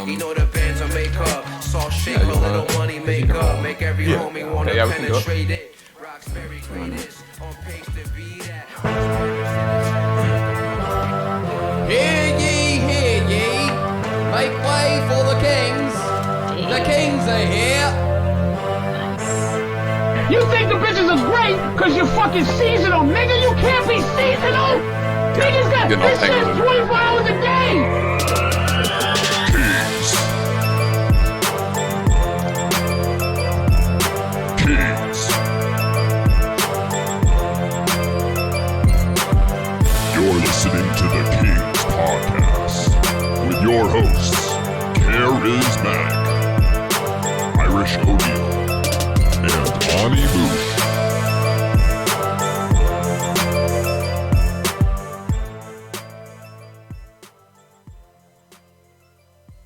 He know the bands will make up. Salt shake a little money make up. Make every homie wanna penetrate it. Roxbury greatest on pace to be that. Hear ye, make way for the Kingz. The Kingz are here. You think the bitches are great because you're fucking seasonal, nigga? You can't be seasonal! Niggas got this shit 24 hours a day! Kingz. You're listening to the Kingz Podcast with your hosts, Karizmatik, Irish O'Neal, and Moush.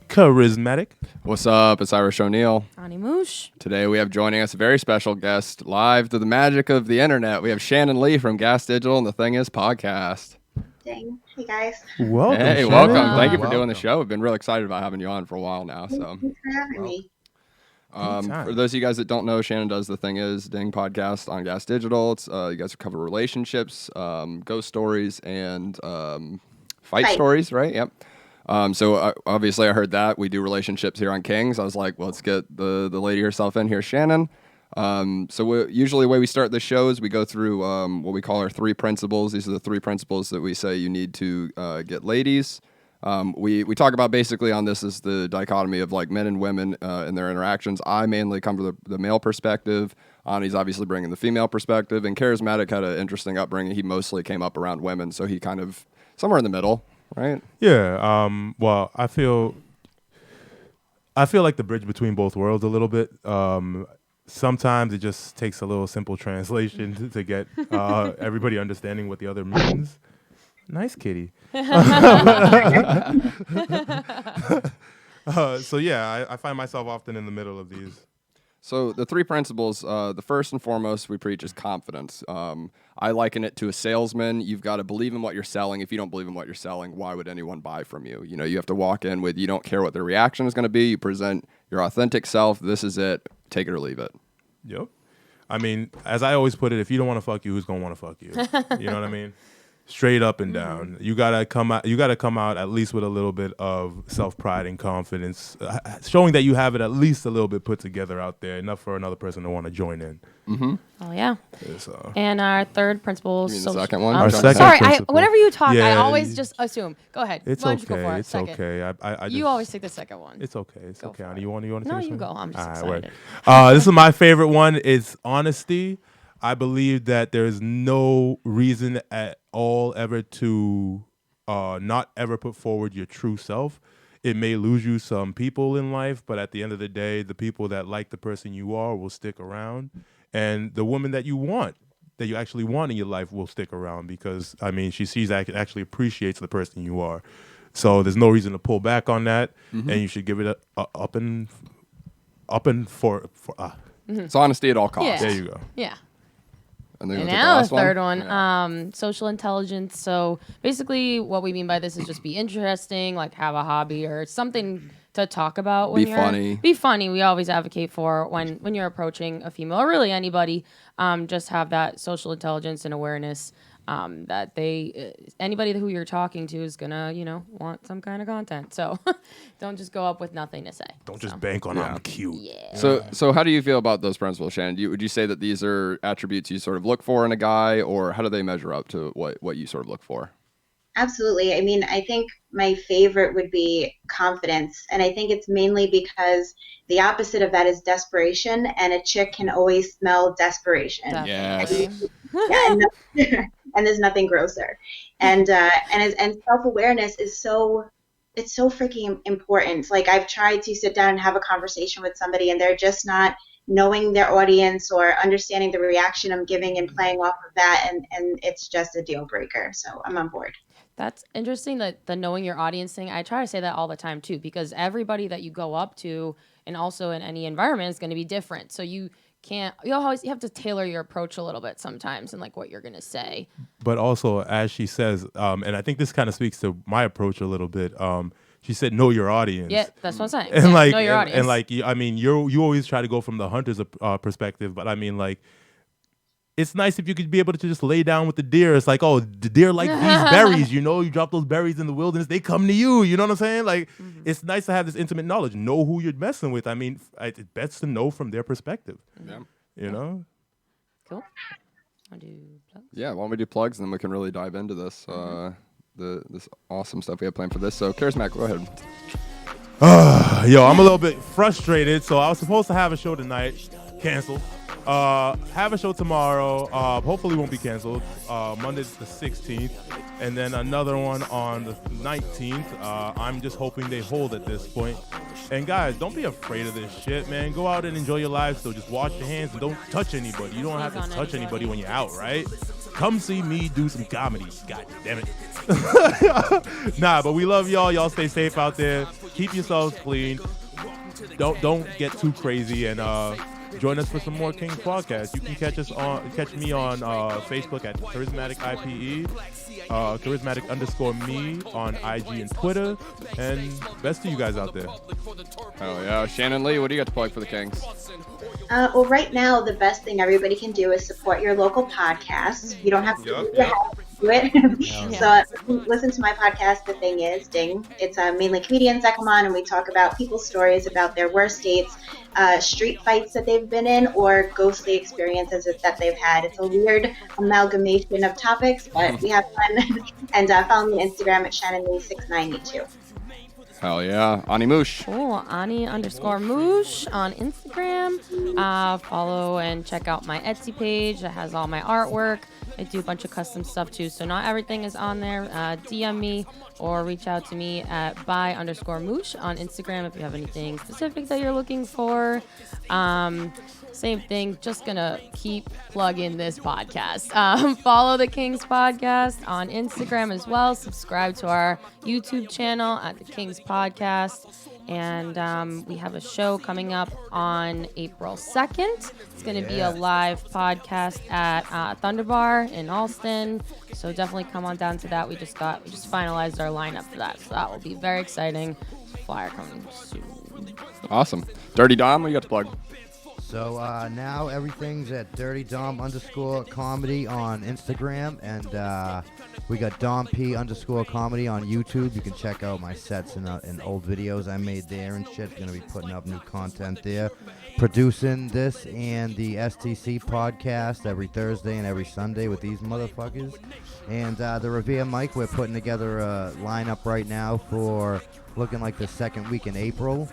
Karizmatik. What's up? It's Irish O'Neal. Moush. Today we have joining us a very special guest, live to the magic of the internet. We have Shannon Lee from Gas Digital and the Thing Is Podcast. Dang. Hey guys. Welcome. Hey, Shannon. welcome. Thank you for doing the show. We've been really excited about having you on for a while now. So, Thanks for having me. for those of you guys that don't know, Shannon does the Thing Is Ding podcast on Gas Digital. It's you guys cover relationships, ghost stories, and fight stories, right? Yep. So obviously I heard that we do relationships here on Kingz. I was like, well, let's get the lady herself in here, Shannon. So usually the way we start the show is we go through what we call our 3 principles. These are the 3 principles that we say you need to get ladies. We talk about basically on this is the dichotomy of like men and women and their interactions. I mainly come from the male perspective. Ani's obviously bringing the female perspective. And Karizmatik had an interesting upbringing. He mostly came up around women, so he kind of somewhere in the middle. Right. Yeah. Well, I feel like the bridge between both worlds a little bit. Sometimes it just takes a little simple translation to get everybody understanding what the other means. Nice kitty. So yeah, I find myself often in the middle of these. So the 3 principles, the first and foremost we preach is confidence. I liken it to a salesman. You've got to believe in what you're selling. If you don't believe in what you're selling, why would anyone buy from you? You know, you have to walk in with, you don't care what their reaction is going to be. You present your authentic self. This is it. Take it or leave it. Yep. I mean, as I always put it, if you don't want to fuck you, who's going to want to fuck you? You know what I mean? Straight up and down. You gotta come out at least with a little bit of self-pride and confidence, showing that you have it at least a little bit put together out there, enough for another person to want to join in. Mm-hmm. Oh yeah. And our third principle. You mean the second one? Our second sorry, principle. whenever you talk, I Yeah. always just assume. Go ahead. It's Why don't you go for okay. it? It's Second. okay. I You always take the second one. It's okay. It's Go okay. for Anna, it. you want to No, finish you one? go. I'm just All excited. right, this is my favorite one. It's honesty. I believe that there's no reason at all ever to not ever put forward your true self. It may lose you some people in life, but at the end of the day, the people that like the person you are will stick around. And the woman that you want, that you actually want in your life will stick around because, I mean, she sees that actually appreciates the person you are. So there's no reason to pull back on that, and you should give it up and for. It's honesty at all costs. Yeah. There you go. Yeah. And then And we'll take now the last third one, social intelligence. So basically what we mean by this is just be interesting, like have a hobby or something to talk about. When Be you're, funny. Be funny. We always advocate for when you're approaching a female or really anybody, just have that social intelligence and awareness that anybody who you're talking to is gonna, want some kind of content. So don't just go up with nothing to say. Don't just bank on I'm cute. Yeah. So how do you feel about those principles, Shannon? Would you say that these are attributes you sort of look for in a guy, or how do they measure up to what you sort of look for? Absolutely. I mean, I think my favorite would be confidence. And I think it's mainly because the opposite of that is desperation. And a chick can always smell desperation. Definitely. Yeah, and there's nothing grosser. And self-awareness is so freaking important. Like I've tried to sit down and have a conversation with somebody and they're just not knowing their audience or understanding the reaction I'm giving and playing off of that. And it's just a deal breaker. So I'm on board. That's interesting, that the knowing your audience thing. I try to say that all the time too, because everybody that you go up to and also in any environment is going to be different. So you have to tailor your approach a little bit sometimes and like what you're going to say. But also, as she says, and I think this kind of speaks to my approach a little bit, She said, know your audience. Yeah, that's what I'm saying. And know your audience. And like, I mean, you always try to go from the hunter's perspective, but I mean, like, it's nice if you could be able to just lay down with the deer. It's like, oh, the deer like these berries, you know, you drop those berries in the wilderness, they come to you. You know what I'm saying? Like, it's nice to have this intimate knowledge, know who you're messing with. I mean, it's best to know from their perspective. Yeah. You know? Cool. I'll do plugs. Yeah, why don't we do plugs and then we can really dive into this, this awesome stuff we have planned for this. So, Karizmatik, go ahead. Yo, I'm a little bit frustrated. So I was supposed to have a show tonight, canceled. Have a show tomorrow. Hopefully won't be canceled. Monday's the 16th, and then another one on the 19th. I'm just hoping they hold at this point. And guys, don't be afraid of this shit, man. Go out and enjoy your life. So just wash your hands and don't touch anybody. You don't have to touch anybody when you're out, right? Come see me do some comedy. God damn it. Nah, but we love y'all. Y'all stay safe out there. Keep yourselves clean. Don't get too crazy, and join us for some more Kingz Podcast. You can catch me on Facebook at Karizmatik IPE, Karizmatik_me on IG and Twitter, and best to you guys out there. Oh yeah, Shannon Lee, what do you got to plug for the Kingz? Well, right now, the best thing everybody can do is support your local podcast. You don't have to do it. So listen to my podcast, The Thing Is, Ding. It's mainly comedians that come on, and we talk about people's stories about their worst dates, street fights that they've been in, or ghostly experiences that they've had. It's a weird amalgamation of topics, but we have fun. And follow me on Instagram at Shannon Lee 6982. Hell yeah. Ani Moush. Cool. Ani_Moush on Instagram. Follow and check out my Etsy page that has all my artwork. I do a bunch of custom stuff too, so not everything is on there. DM me or reach out to me at by_Moush on Instagram if you have anything specific that you're looking for. Same thing, just gonna keep plugging this podcast. Follow the Kingz Podcast on Instagram as well. Subscribe to our YouTube channel at the Kingz Podcast. And we have a show coming up on April 2nd. It's going to be a live podcast at Thunder Bar in Allston. So definitely come on down to that. We just finalized our lineup for that. So that will be very exciting. Flyer coming soon. Awesome. Dirty Dom, what you got to plug? So now everything's at dirty_dom_comedy on Instagram, and we got DomP_comedy on YouTube. You can check out my sets and old videos I made there and shit. Gonna be putting up new content there. Producing this and the STC podcast every Thursday and every Sunday with these motherfuckers. And the Revere Mike, we're putting together a lineup right now for looking like the second week in April.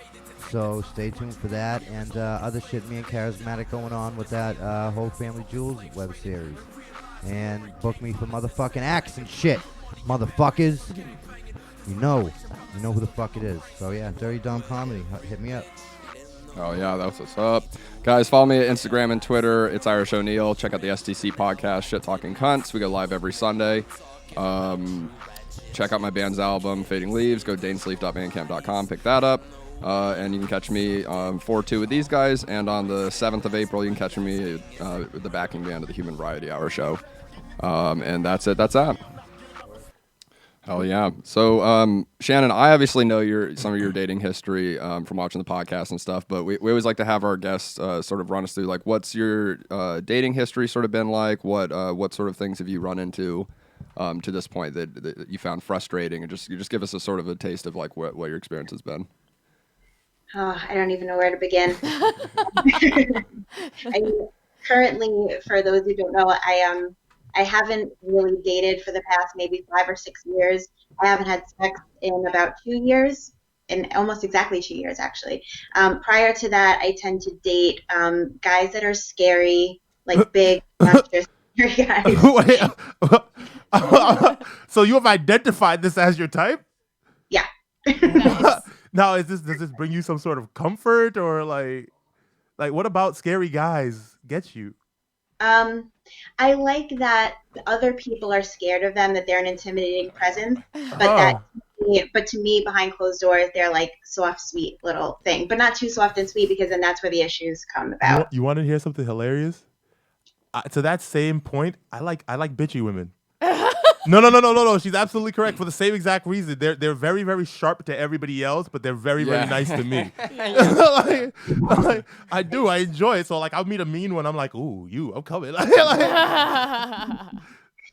So stay tuned for that and other shit me and Karizmatik going on with that Whole Family Jewels web series. And book me for motherfucking acts and shit. Motherfuckers. You know who the fuck it is. So yeah, Dirty Dom Comedy. Hit me up. Oh yeah, that's what's up. Guys, follow me at Instagram and Twitter. It's Irish O'Neill. Check out the STC podcast, Shit Talking Cunts. We go live every Sunday. Check out my band's album, Fading Leaves. Go to danesleaf.bandcamp.com. Pick that up. And you can catch me on 4-2 with these guys, and on the 7th of April, you can catch me with the backing band of the Human Variety Hour show. And that's it. That's that. Hell yeah. So, Shannon, I obviously know some of your dating history from watching the podcast and stuff, but we always like to have our guests sort of run us through, like, what's your dating history sort of been like? What sort of things have you run into to this point that you found frustrating? And just give us a sort of a taste of, like, what your experience has been. Oh, I don't even know where to begin. Currently, for those who don't know, I haven't really dated for the past maybe 5 or 6 years. I haven't had sex in about 2 years, in almost exactly 2 years, actually. Prior to that, I tend to date guys that are scary, like big, monstrous, scary guys. Wait, so you have identified this as your type? Yeah. Nice. Now, does this bring you some sort of comfort, or like what about scary guys gets you? I like that other people are scared of them, that they're an intimidating presence, but to me, behind closed doors, they're like soft, sweet little thing, but not too soft and sweet, because then that's where the issues come about. You want to hear something hilarious? To that same point, I like bitchy women. No. She's absolutely correct for the same exact reason. They're very, very sharp to everybody else, but they're very, very nice to me. like, I do. I enjoy it. So like, I'll meet a mean one. I'm like, ooh, I'm coming.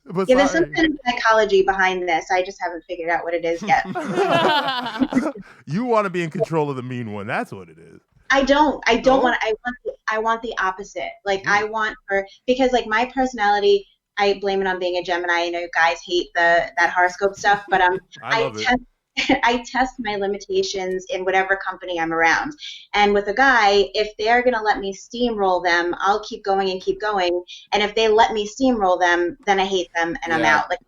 But there's some kind of psychology behind this. I just haven't figured out what it is yet. You want to be in control of the mean one. That's what it is. I don't want. I want the opposite. Like I want her, because like my personality, I blame it on being a Gemini. I know guys hate that horoscope stuff, but I test my limitations in whatever company I'm around. And with a guy, if they're going to let me steamroll them, I'll keep going and keep going. And if they let me steamroll them, then I hate them and I'm out. Like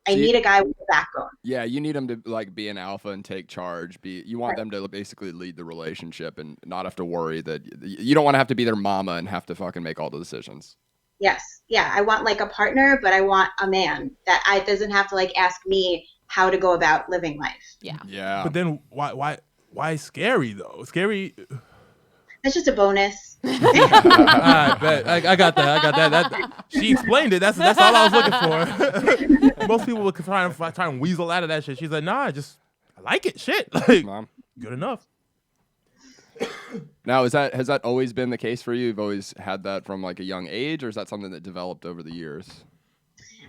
I need a guy with a backbone. Yeah, you need them to like be an alpha and take charge. You want them to basically lead the relationship and not have to worry that you don't want to have to be their mama and have to fucking make all the decisions. Yes. Yeah, I want like a partner, but I want a man that doesn't have to like ask me how to go about living life. Yeah. But then why scary though? Scary. That's just a bonus. I bet. I got that. She explained it. That's all I was looking for. Most people would try and weasel out of that shit. She's like, nah, I like it. Shit. Like, good enough. Now, has that always been the case for you? You've always had that from like a young age, or is that something that developed over the years?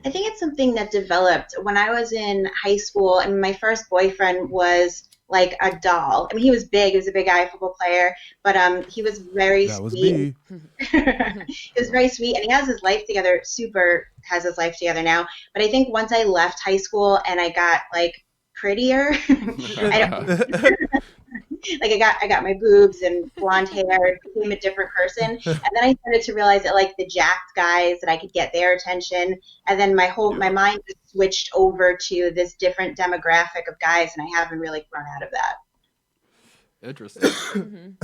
I think it's something that developed when I was in high school, and my first boyfriend was like a doll. I mean, he was big. He was a big guy football player, but he was very sweet. Was me. He was very sweet, and he has his life together. Has his life together now. But I think once I left high school and I got like prettier, like I got my boobs and blonde hair, became a different person. And then I started to realize that like the jacked guys, that I could get their attention. And then my mind just switched over to this different demographic of guys, and I haven't really grown out of that. Interesting.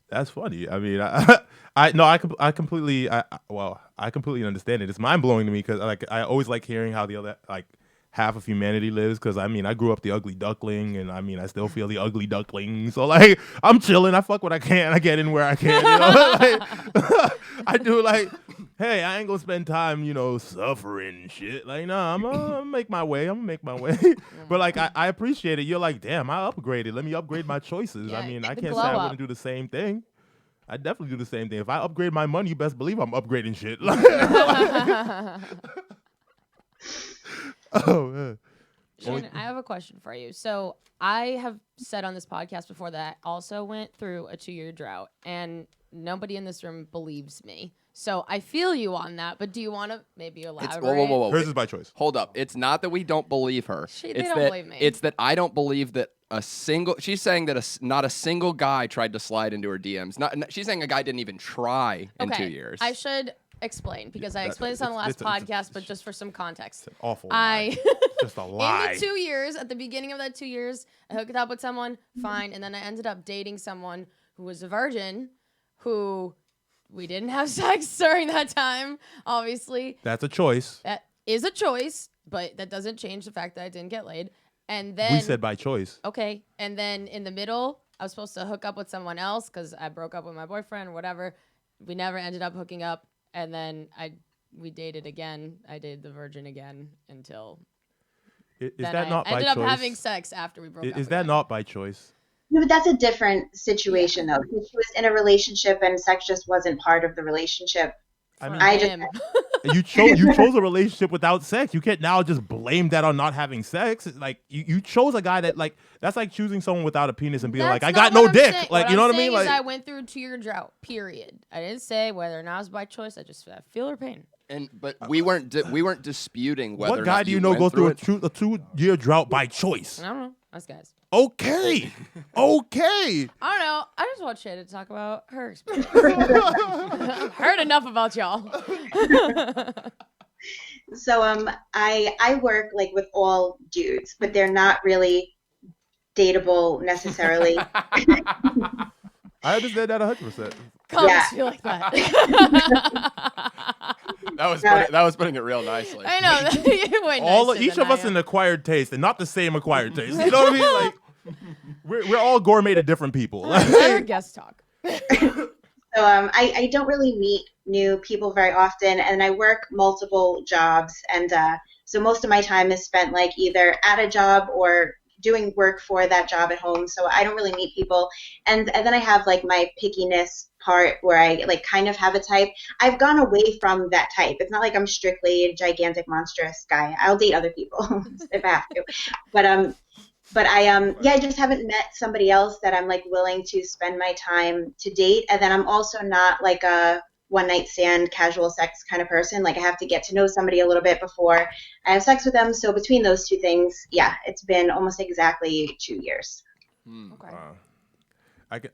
That's funny. I mean, I completely understand it. It's mind blowing to me because like I always like hearing how the other like half of humanity lives, because I mean I grew up the ugly duckling, and I mean I still feel the ugly duckling, so like I'm chilling, I fuck what I can, I get in where I can, you know? Like, I do like, hey, I ain't gonna spend time, suffering shit, like nah, I'm gonna make my way. But like I appreciate it. You're like, damn, I upgraded, let me upgrade my choices. I mean, I can't say I wouldn't do the same thing. I definitely do the same thing. If I upgrade my money, you best believe I'm upgrading shit. Oh man. Shannon, I have a question for you. So I have said on this podcast before that I also went through a 2-year drought, and nobody in this room believes me. So I feel you on that, but do you want to maybe elaborate? Whoa. Hers is by choice. Hold up. It's not that we don't believe her. They don't believe me. It's that I don't believe that she's saying that not a single guy tried to slide into her DMs. She's saying a guy didn't even try in 2 years. I should explain, because I explained this on the last podcast, but just for some context. It's an awful lie. Just a lie. In the 2 years, at the beginning of that 2 years, I hooked up with someone, fine, and then I ended up dating someone who was a virgin, who we didn't have sex during that time, obviously. That's a choice. That is a choice, but that doesn't change the fact that I didn't get laid. And then we said by choice. Okay, and then in the middle, I was supposed to hook up with someone else because I broke up with my boyfriend or whatever. We never ended up hooking up. And then we dated again. I dated the virgin again until Is that not by choice? ended up having sex after we broke up. Is that not by choice? No, but that's a different situation, though. She was in a relationship, and sex just wasn't part of the relationship. I mean, you chose a relationship without sex. You can't now just blame that on not having sex. Like you chose a guy that like that's like choosing someone without a penis and being like, I got no dick. Saying. Like, you know what I mean? Like, I went through a 2-year drought. Period. I didn't say whether or not it was by choice. I just feel her pain. But we weren't disputing whether. What guy do you know go through a 2-year drought by choice? I don't know. Us guys. Okay. I don't know. I just want Shannon to talk about her experience. I've heard enough about y'all. So I work like with all dudes, but they're not really dateable necessarily. I understand that 100%. Comments feel like that. That was putting it real nicely. I know. Each of us an acquired taste, and not the same acquired taste. You know what I mean? Like we're all gourmet to different people. Let our guest talk. So I don't really meet new people very often, and I work multiple jobs, and So most of my time is spent like either at a job or doing work for that job at home. So I don't really meet people. And then I have like my pickiness part where I like kind of have a type. I've gone away from that type. It's not like I'm strictly a gigantic, monstrous guy. I'll date other people if I have to. But I just haven't met somebody else that I'm like willing to spend my time to date. And then I'm also not like a one night stand, casual sex kind of person. Like I have to get to know somebody a little bit before I have sex with them. So between those two things, yeah, it's been almost exactly 2 years. Okay.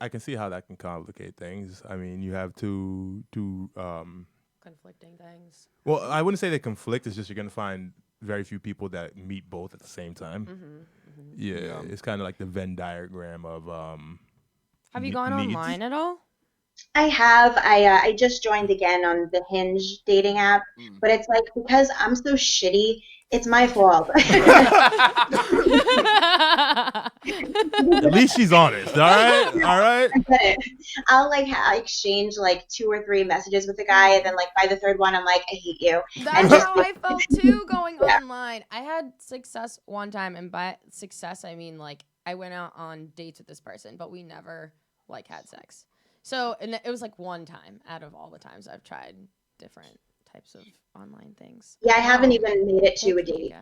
I can see how that can complicate things. I mean, you have two Conflicting things. Well, I wouldn't say they conflict. It's just you're gonna find very few people that meet both at the same time. Yeah, it's kind of like the Venn diagram of. Have you gone needs. online at all? I have. I just joined again on the Hinge dating app, but it's like because I'm so shitty, it's my fault. At least she's honest. All right. I'll like exchange like 2 or 3 messages with the guy, and then like by the third one, I'm like, I hate you. That's how I felt too going online. I had success one time, and by success I mean like I went out on dates with this person, but we never like had sex. So and it was like one time out of all the times I've tried different types of online things. Yeah, I haven't even made it to a date.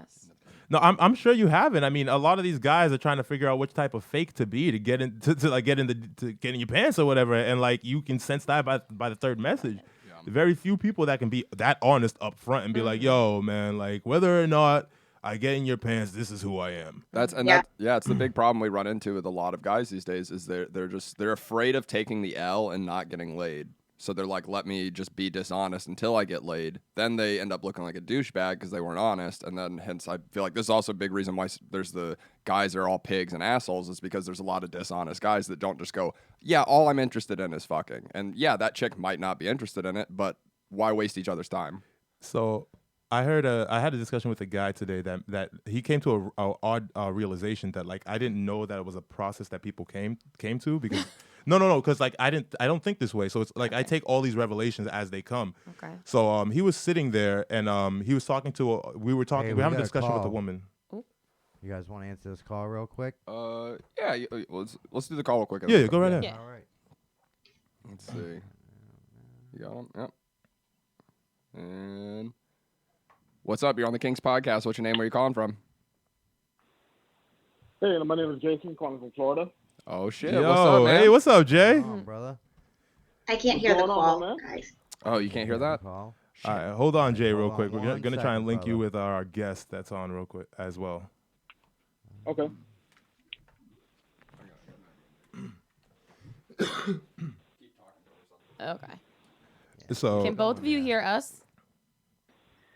No, I'm sure you haven't. I mean, a lot of these guys are trying to figure out which type of fake to be to get in to get in your pants or whatever, and like you can sense that by the third message. Very few people that can be that honest up front and be like, "Yo, man, like whether or not I get in your pants, this is who I am." It's the big problem we run into with a lot of guys these days is they're afraid of taking the L and not getting laid. So they're like, let me just be dishonest until I get laid. Then they end up looking like a douchebag because they weren't honest. And then hence I feel like this is also a big reason why there's the guys that are all pigs and assholes is because there's a lot of dishonest guys that don't just go, yeah, all I'm interested in is fucking. And yeah, that chick might not be interested in it, but why waste each other's time? So I had a discussion with a guy today that he came to a odd realization that like I didn't know that it was a process that people came to because no because like I don't think this way, so it's like I take all these revelations as they come. Okay. So he was sitting there and he was talking to we were having a discussion with a woman. You guys want to answer this call real quick? Yeah, let's do the call real quick. Yeah, go right ahead. Yeah. All right. Let's see. You got him? Yep. And what's up? You're on the Kingz Podcast. What's your name? Where you calling from? Hey, my name is Jason, calling from Florida. Oh, shit. Yo, what's up, man? Hey, what's up, Jay? Brother. I can't hear the going on, call, man? guys. Oh, you can't hear that? Call. All right, hold on, Jay, real Hold quick. on We're one gonna try and second, link you brother. with our guest that's on real quick as well. Okay. Okay. So Can both of you hear us?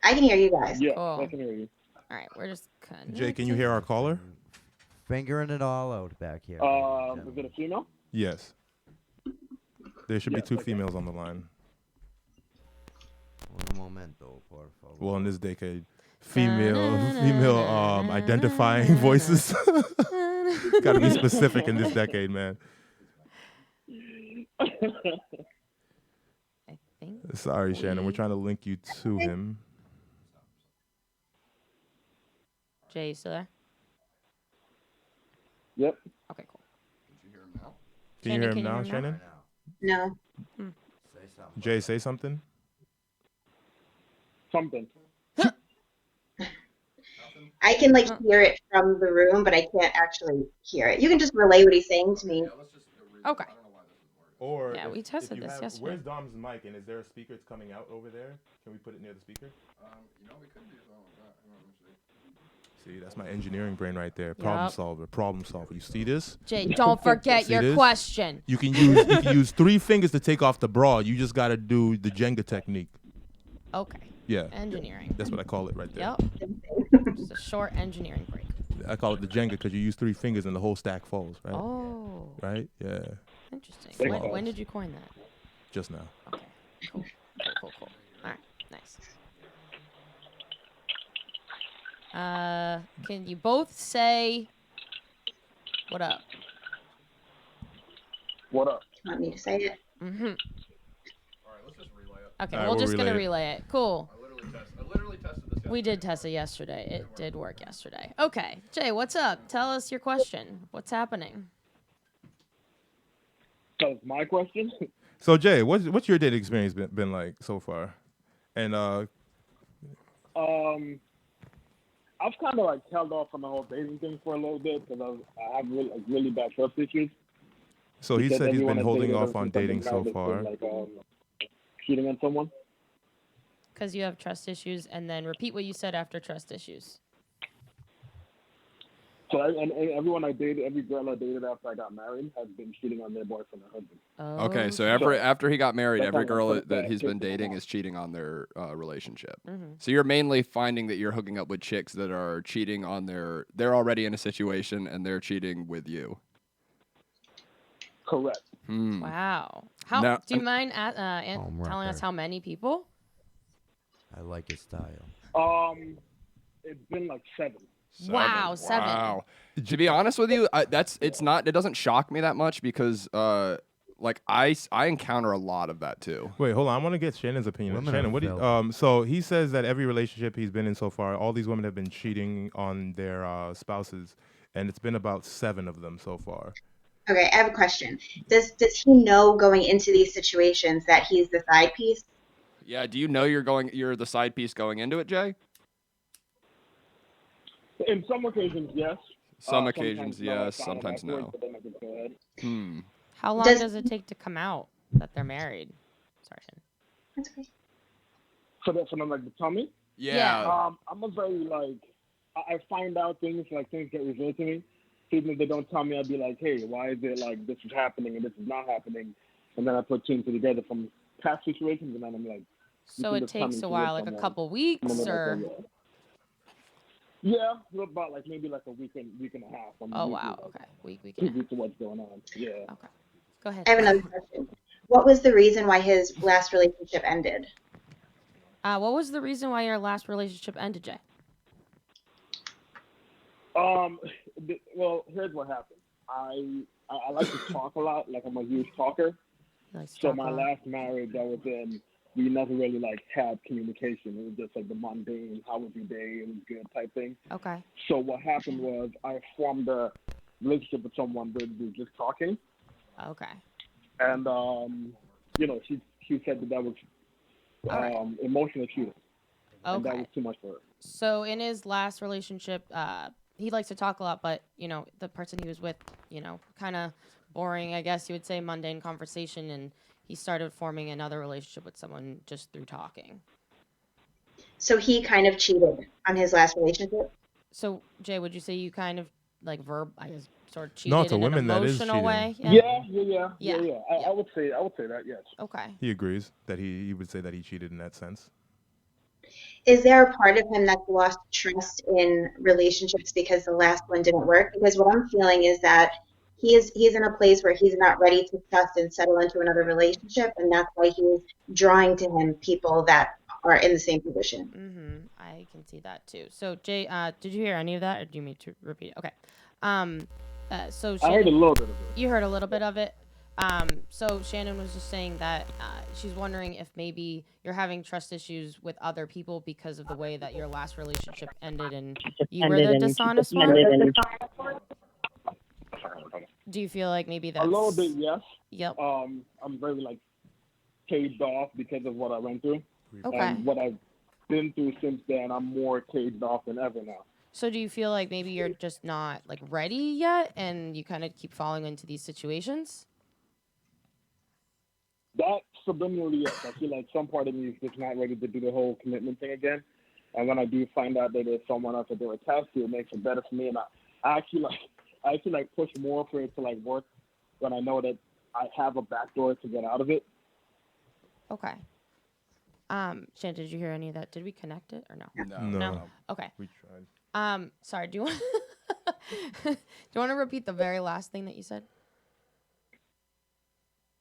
I can hear you guys. Yeah, Cool. I can hear you. All right, we're just connected. Jay, can you hear our caller? Fingering it all out back here. Is it a female? Yes. There should be 2 females on the line. Un momento, por favor. Well, in this decade, female identifying voices. Got to be specific in this decade, man. I think. Sorry, Shannon. We're trying to link you to him. Jay, you still there? Yep. Okay, cool. Can you hear him now, Shannon? Shannon? No. Say something. Jay, say something. Something. I can like hear it from the room, but I can't actually hear it. You can just relay what he's saying to me. Okay. Or Yeah, we tested this yesterday. Where's Dom's mic, and is there a speaker that's coming out over there? Can we put it near the speaker? We could do something like that. See, that's my engineering brain right there. Problem solver. You see this? Jay, don't forget See your this? question. You can use 3 fingers to take off the bra. You just got to do the Jenga technique. Okay. Yeah. Engineering. That's what I call it right there. Yep. Just a short engineering break. I call it the Jenga because you use 3 fingers and the whole stack falls, right? Oh. Right? Yeah. Interesting. When did you coin that? Just now. Okay. Cool. Cool. All right. Nice. Can you both say what up? What up? Want me to say it? Mm-hmm. All right, let's just relay it. Okay, All right, we're we'll just gonna relay relay it. Cool. I literally tested this We did test it yesterday. It did work yesterday. Okay, Jay, what's up? Tell us your question. What's happening? That's my question. So Jay, what's your dating experience been like so far? And I've kind of like held off on the whole dating thing for a little bit because I have really bad trust issues. So he said he's been holding off on dating so far. Like cheating on someone. Because you have trust issues, and then repeat what you said after trust issues. So and everyone I dated, every girl I dated after I got married has been cheating on their boyfriend or husband. Oh. Okay, so after he got married, every girl that he's been dating is cheating on their relationship. Mm-hmm. So you're mainly finding that you're hooking up with chicks that are cheating on they're already in a situation and they're cheating with you. Correct. Wow. Now, do you mind telling us how many people? I like his style. It's been like 7. Wow, 7. Wow. To be honest with you, it doesn't shock me that much because like I encounter a lot of that too. Wait, hold on. I want to get Shannon's opinion. Women Shannon, are what do you, so he says that every relationship he's been in so far, all these women have been cheating on their spouses, and it's been about 7 of them so far. Okay, I have a question. Does he know going into these situations that he's the side piece? Yeah, do you know you're the side piece going into it, Jay? In some occasions, yes. Some occasions, yes. Sometimes no. How long does it take to come out that they're married? Sorry, Shannon. That's okay. For them, like the tummy? Yeah. I'm a very like I find out things get revealed to me. Even if they don't tell me, I'll be like, hey, why is it like this is happening and this is not happening? And then I put 2 and 2 together from past situations, and then I'm like. So it takes a while, like a couple weeks, or. Yeah, about maybe a week and a half. Oh wow, okay, week and a half. To what's going on. Yeah. Okay, go ahead. I have another question. What was the reason why his last relationship ended? What was the reason why your last relationship ended, Jay? Well, here's what happened. I like to talk a lot. Like I'm a huge talker. So my last marriage, I was in. We never really had communication. It was just like the mundane, how was your day? It was good type thing. Okay. So what happened was I formed a relationship with someone that we were just talking. Okay. And she said that was emotional cheating. Okay. And that was too much for her. So in his last relationship, he likes to talk a lot, but the person he was with, kind of boring, I guess you would say, mundane conversation, and he started forming another relationship with someone just through talking. So he kind of cheated on his last relationship? So, Jay, would you say you kind of, sort of cheated to in women, an that is emotional way? Yeah. I would say that, yes. Okay. He agrees that he would say that he cheated in that sense. Is there a part of him that's lost trust in relationships because the last one didn't work? Because what I'm feeling is that he's in a place where he's not ready to trust and settle into another relationship, and that's why he's drawing to him people that are in the same position. Mm-hmm. I can see that too. So, Jay, did you hear any of that, or do you need to repeat it? Okay. So Shannon, I heard a little bit of it. You heard a little bit of it. So Shannon was just saying that she's wondering if maybe you're having trust issues with other people because of the way that your last relationship ended, and you were the dishonest one. Do you feel like maybe that's... A little bit, yes. Yep. I'm very, caged off because of what I went through. Okay. And what I've been through since then, I'm more caged off than ever now. So do you feel like maybe you're just not, ready yet, and you kind of keep falling into these situations? That subliminally, yes. I feel like some part of me is just not ready to do the whole commitment thing again. And when I do find out that there's someone else that they're attached to, it makes it better for me. And I actually push more for it to work when I know that I have a backdoor to get out of it. Okay. Shannon, did you hear any of that? Did we connect it or no? No. Okay. We tried. Sorry. Do you want to repeat the very last thing that you said?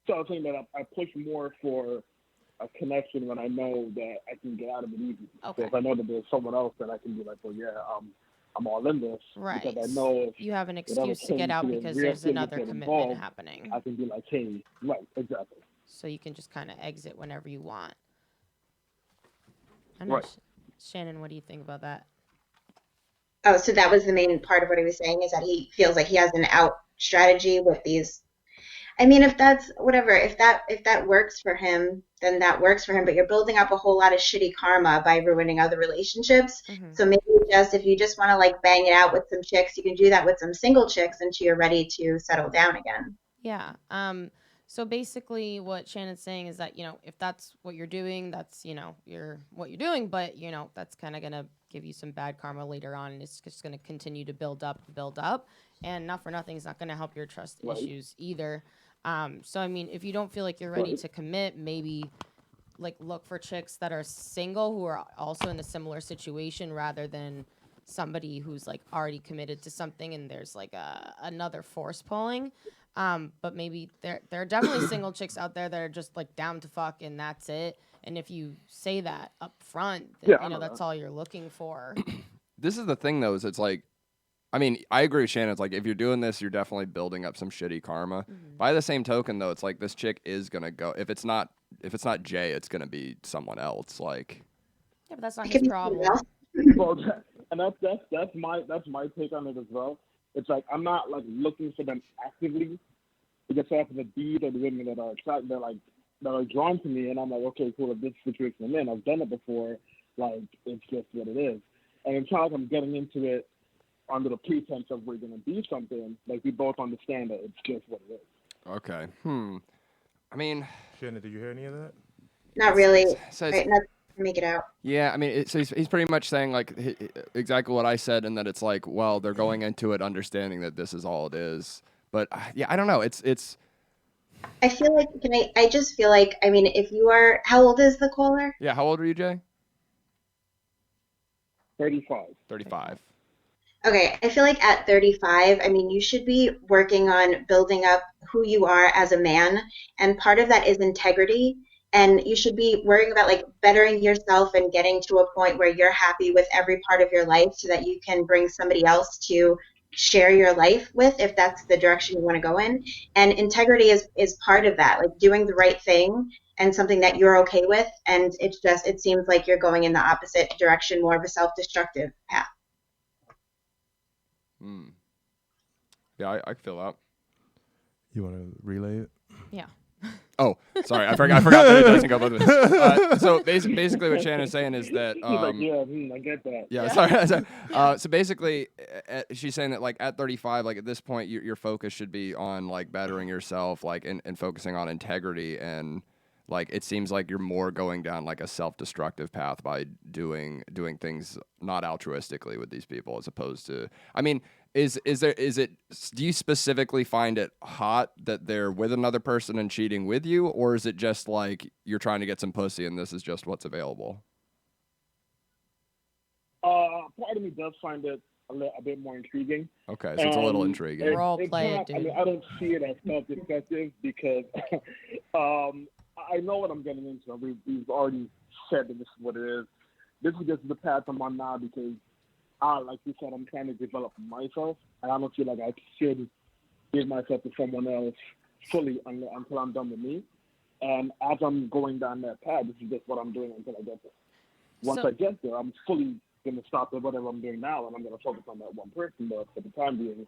So I was saying that I push more for a connection when I know that I can get out of it easy. Okay. So if I know that there's someone else, then I can be like, well, yeah, I'm all in this. Right. Because I know if you have an excuse to get out because there's another commitment happening. I can be like, hey, right, exactly. So you can just kind of exit whenever you want. I know. Right. Shannon, what do you think about that? Oh, so that was the main part of what he was saying, is that he feels like he has an out strategy with these. I mean, if that's whatever, if that works for him, then that works for him. But you're building up a whole lot of shitty karma by ruining other relationships. Mm-hmm. So maybe if you just want to like bang it out with some chicks, you can do that with some single chicks until you're ready to settle down again. Yeah. So basically what Shannon's saying is that, if that's what you're doing, that's, what you're doing, but, that's kind of going to give you some bad karma later on, and it's just going to continue to build up, and not for nothing, it's not going to help your trust issues either. So, I mean, if you don't feel like you're ready to commit, maybe, like, look for chicks that are single who are also in a similar situation rather than somebody who's, like, already committed to something and there's, like, another force pulling. But maybe there are definitely single chicks out there that are just like down to fuck and that's it. And if you say that up front, then, that's all you're looking for. This is the thing though, is it's like, I mean, I agree with Shannon. It's like, if you're doing this, you're definitely building up some shitty karma. Mm-hmm. By the same token though, it's like this chick is going to go, if it's not Jay, it's going to be someone else. Like, yeah, but that's not his problem. Well, and that's my take on it as well. It's like, I'm not like looking for them actively. It just happens to be the women that are attracted, that are drawn to me, and I'm like, okay, cool. If this situation I'm in, I've done it before. Like, it's just what it is. And it's not like I'm getting into it under the pretense of we're gonna be something. Like, we both understand that it's just what it is. Okay. I mean, Shannon, did you hear any of that? Not really. Right, not make it out. Yeah, I mean, so he's pretty much saying like exactly what I said, and that it's like, well, they're going into it understanding that this is all it is. But yeah, I don't know. It's. I feel like I just feel like, I mean, if you are, how old is the caller? Yeah, how old are you, Jay? 35. 35. Okay, I feel like at 35, I mean, you should be working on building up who you are as a man, and part of that is integrity. And you should be worrying about like bettering yourself and getting to a point where you're happy with every part of your life so that you can bring somebody else to share your life with, if that's the direction you want to go in. And integrity is part of that, like doing the right thing and something that you're okay with. And it seems like you're going in the opposite direction, more of a self-destructive path. Yeah, I feel that. You want to relay it? Yeah. Oh, sorry, I forgot that it doesn't go both ways. So basically what Shannon's saying is that... I get that. Yeah, sorry. So basically, she's saying that like at 35, like at this point, your focus should be on like bettering yourself, like and focusing on integrity, and like it seems like you're more going down like a self-destructive path by doing things not altruistically with these people, as opposed to, I mean, do you specifically find it hot that they're with another person and cheating with you, or is it just like you're trying to get some pussy and this is just what's available? Part of me does find it a bit more intriguing. Okay, so it's a little intriguing. Role play it, dude. I mean, I don't see it as self-destructive because I know what I'm getting into. We've already said that this is what it is. This is just the path I'm on now because, like you said, I'm trying to develop myself, and I don't feel like I should give myself to someone else fully until I'm done with me. And as I'm going down that path, this is just what I'm doing until I get there. Once I get there, I'm fully going to stop at whatever I'm doing now, and I'm going to focus on that one person. But for the time being,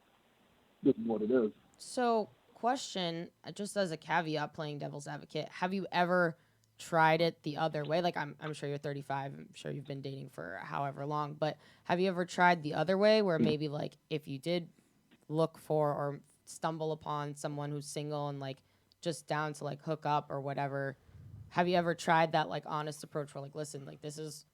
this is what it is. So, question, just as a caveat, playing devil's advocate, have you ever tried it the other way? Like, I'm sure you're 35. I'm sure you've been dating for however long. But have you ever tried the other way where maybe, like, if you did look for or stumble upon someone who's single and, like, just down to, like, hook up or whatever, have you ever tried that, like, honest approach where, like, listen, like, this is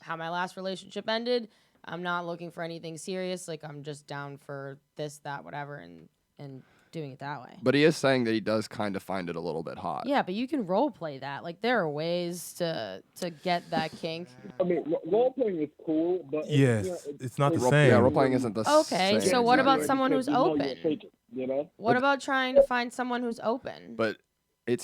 how my last relationship ended. I'm not looking for anything serious. Like, I'm just down for this, that, whatever, and doing it that way. But he is saying that he does kind of find it a little bit hot. Yeah, but you can role play that. Like, there are ways to get that kink. I mean, role playing is cool, but yes, it's not the same. Yeah, role playing isn't the same. Okay, so what about someone who's open? What about trying to find someone who's open? But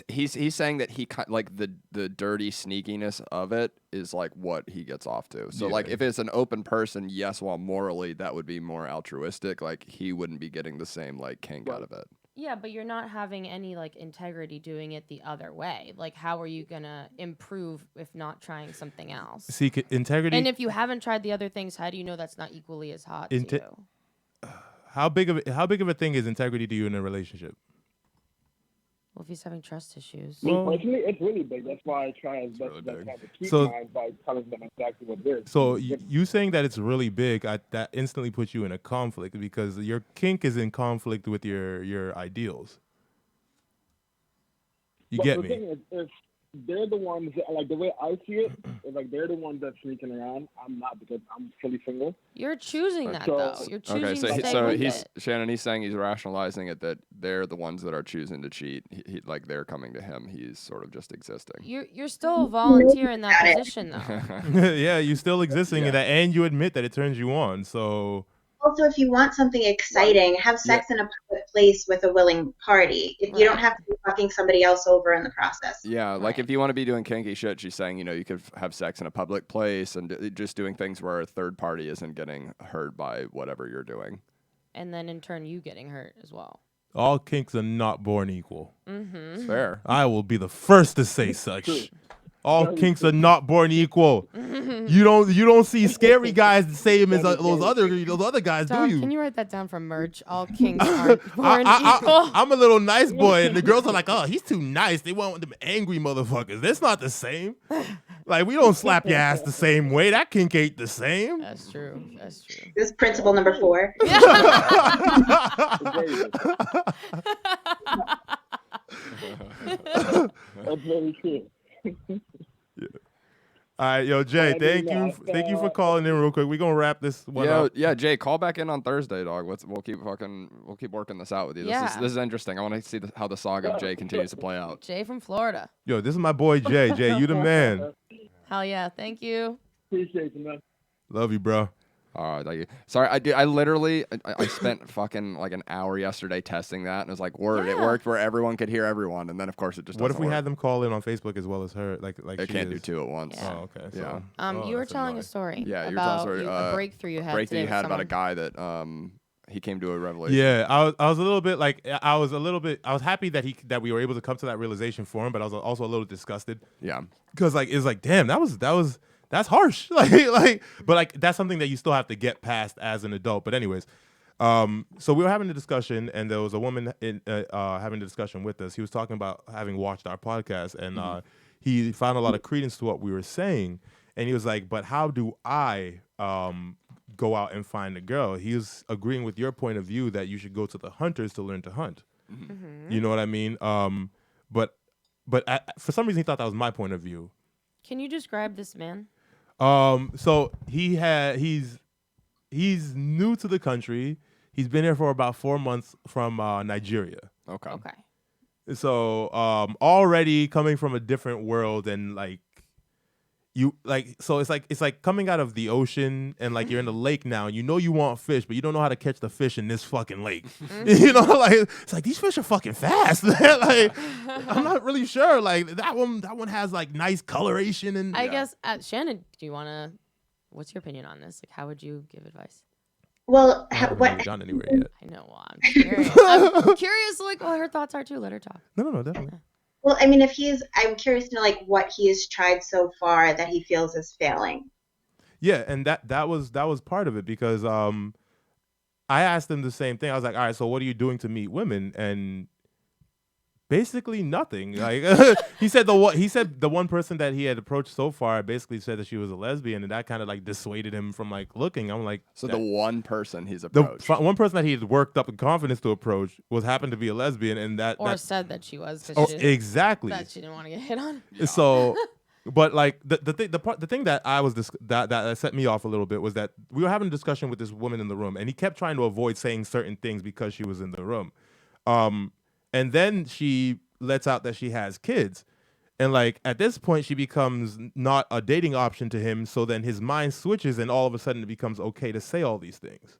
he's saying that he like the dirty sneakiness of it is like what he gets off to. So like if it's an open person, yes, while morally that would be more altruistic, like he wouldn't be getting the same like kink out of it. Yeah, but you're not having any like integrity doing it the other way. Like, how are you gonna improve if not trying something else? See, integrity. And if you haven't tried the other things, how do you know that's not equally as hot to you? How big of a thing is integrity to you in a relationship? Well, if he's having trust issues. Me personally, it's really big. That's why I try as best as I can to keep mine by telling them exactly what it is. So you saying that it's really big, that instantly puts you in a conflict because your kink is in conflict with your ideals. You get me? The thing is, if they're the ones that, like the way I see it, if like they're the ones that's sneaking around, I'm not because I'm fully single. You're choosing that though. You're choosing to stay so with he's it. Shannon. He's saying he's rationalizing it that they're the ones that are choosing to cheat. Like they're coming to him. He's sort of just existing. You're still a volunteer in that position though. Yeah, you still existing in that, and you admit that it turns you on. So. Also, if you want something exciting, have sex in a public place with a willing party. If you don't have to be fucking somebody else over in the process. Yeah, like if you want to be doing kinky shit, she's saying, you could have sex in a public place and just doing things where a third party isn't getting hurt by whatever you're doing. And then in turn, you getting hurt as well. All kinks are not born equal. It's fair. I will be the first to say such. All kinks are not born equal. You don't see scary guys the same as those other guys, Dog, do you? Can you write that down for merch? All kinks aren't born equal. I'm a little nice boy, and the girls are like, "Oh, he's too nice." They want them angry motherfuckers. That's not the same. Like, we don't slap your ass the same way. That kink ain't the same. That's true. That's true. This is principle number 4. That's very true. All right, yo, Jay, thank you for calling in real quick. We're gonna wrap this one up. Yeah, Jay, call back in on Thursday, dog. We'll keep working this out with you. Yeah. This is interesting. I want to see how the saga of Jay continues to play out. Jay from Florida. Yo, this is my boy Jay. Jay, you the man. Hell yeah! Thank you. Appreciate you, man. Love you, bro. Thank you. Sorry, I literally spent fucking like an hour yesterday testing that, and it was like, it worked where everyone could hear everyone, and then of course it just. What if we work. had them call in on Facebook as well as her? Like they can't do 2 at once. Yeah. Oh, okay. Yeah. So, You were telling a story. Yeah, you were about telling a story. a breakthrough you had. Breakthrough you today had with about a someone. guy that he came to a revelation. Yeah, I was a little bit like I was happy that we were able to come to that realization for him, but I was also a little disgusted. Yeah. Because like it's like, damn, that's harsh. like that's something that you still have to get past as an adult. But anyways, so we were having a discussion, and there was a woman having a discussion with us. He was talking about having watched our podcast, and he found a lot of credence to what we were saying. And he was like, but how do I go out and find a girl? He was agreeing with your point of view that you should go to the hunters to learn to hunt. Mm-hmm. You know what I mean? But for some reason he thought that was my point of view. Can you describe this man? So he's new to the country. He's been here for about 4 months from Nigeria. Okay. So already coming from a different world, and like so it's like coming out of the ocean, and like you're in the lake now, and you want fish, but you don't know how to catch the fish in this fucking lake. You know, like it's like these fish are fucking fast. Like I'm not really sure. Like that one has like nice coloration, and I guess Shannon, what's your opinion on this? Like, how would you give advice? Well, I haven't really gone anywhere yet. I know. Well, I'm curious. I'm curious, like, what her thoughts are too. Let her talk. No, definitely. Well, I mean, I'm curious to know like what he has tried so far that he feels is failing. Yeah, and that was part of it, because I asked him the same thing. I was like, all right, so what are you doing to meet women? And basically nothing. Like he said the one person that he had approached so far basically said that she was a lesbian, and that kind of like dissuaded him from like looking. I'm like, so the one person he's the approached, one person that he had worked up the confidence to approach happened to be a lesbian, and said that she was. Exactly. That she didn't want to get hit on. So, but like the thing that that set me off a little bit was that we were having a discussion with this woman in the room, and he kept trying to avoid saying certain things because she was in the room. And then she lets out that she has kids. And like at this point, she becomes not a dating option to him. So then his mind switches, and all of a sudden it becomes okay to say all these things.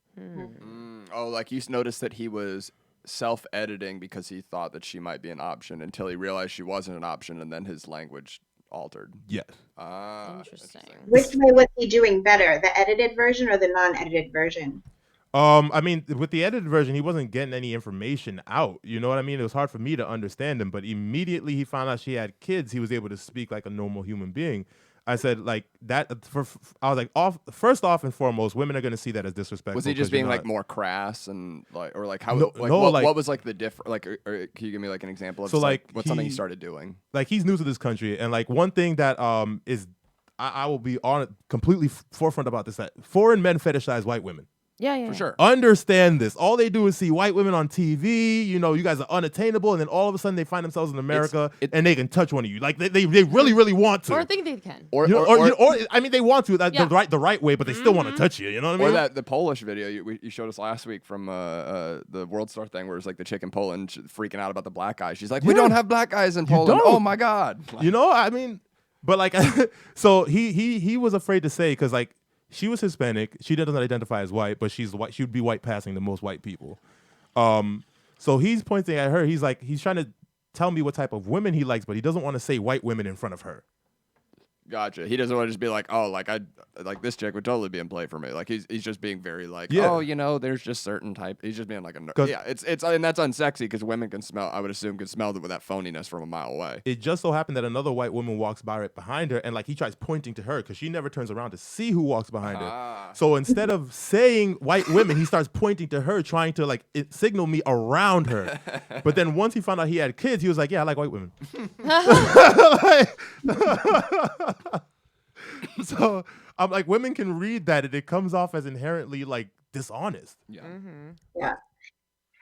Oh, like you noticed that he was self-editing because he thought that she might be an option until he realized she wasn't an option, and then his language altered. Yes. Interesting. Which way was he doing better, the edited version or the non-edited version? I mean, with the edited version, he wasn't getting any information out. You know what I mean? It was hard for me to understand him, but immediately he found out she had kids, he was able to speak like a normal human being. I said like that. I was like, first off and foremost, women are going to see that as disrespectful. Was he just being like more crass and like, or like how? No, what was like the different? Like, or can you give me like an example of what's something he started doing? Like he's new to this country, and like one thing that is, I will be on completely forefront about this: that foreign men fetishize white women. Yeah, for sure. Understand this. All they do is see white women on TV. You know, you guys are unattainable, and then all of a sudden they find themselves in America and they can touch one of you. Like they really, really want to. Or think they can. Or I mean, they want to the right way, but they still want to touch you. You know what I mean? Or the Polish video you showed us last week from the World Star thing, where it's like the chick in Poland freaking out about the black guys. She's like, we don't have black guys in Poland. Oh my god. You know, I mean, but like, so he was afraid to say because like. She was Hispanic. She doesn't identify as white, but she's white. She would be white passing to most white people. So he's pointing at her. He's trying to tell me what type of women he likes, but he doesn't want to say white women in front of her. Gotcha. He doesn't want to just be like, oh, like this chick would totally be in play for me. Like he's just being very like, oh, you know, there's just certain type. He's just being like a nerd. Yeah, it's and that's unsexy because women can smell. I would assume can smell with that phoniness from a mile away. It just so happened that another white woman walks by right behind her, and like he tries pointing to her because she never turns around to see who walks behind her. So instead of saying white women, he starts pointing to her, trying to like signal me around her. But then once he found out he had kids, he was like, yeah, I like white women. So I'm like, women can read that and it comes off as inherently like dishonest. Yeah. Mm-hmm. Yeah.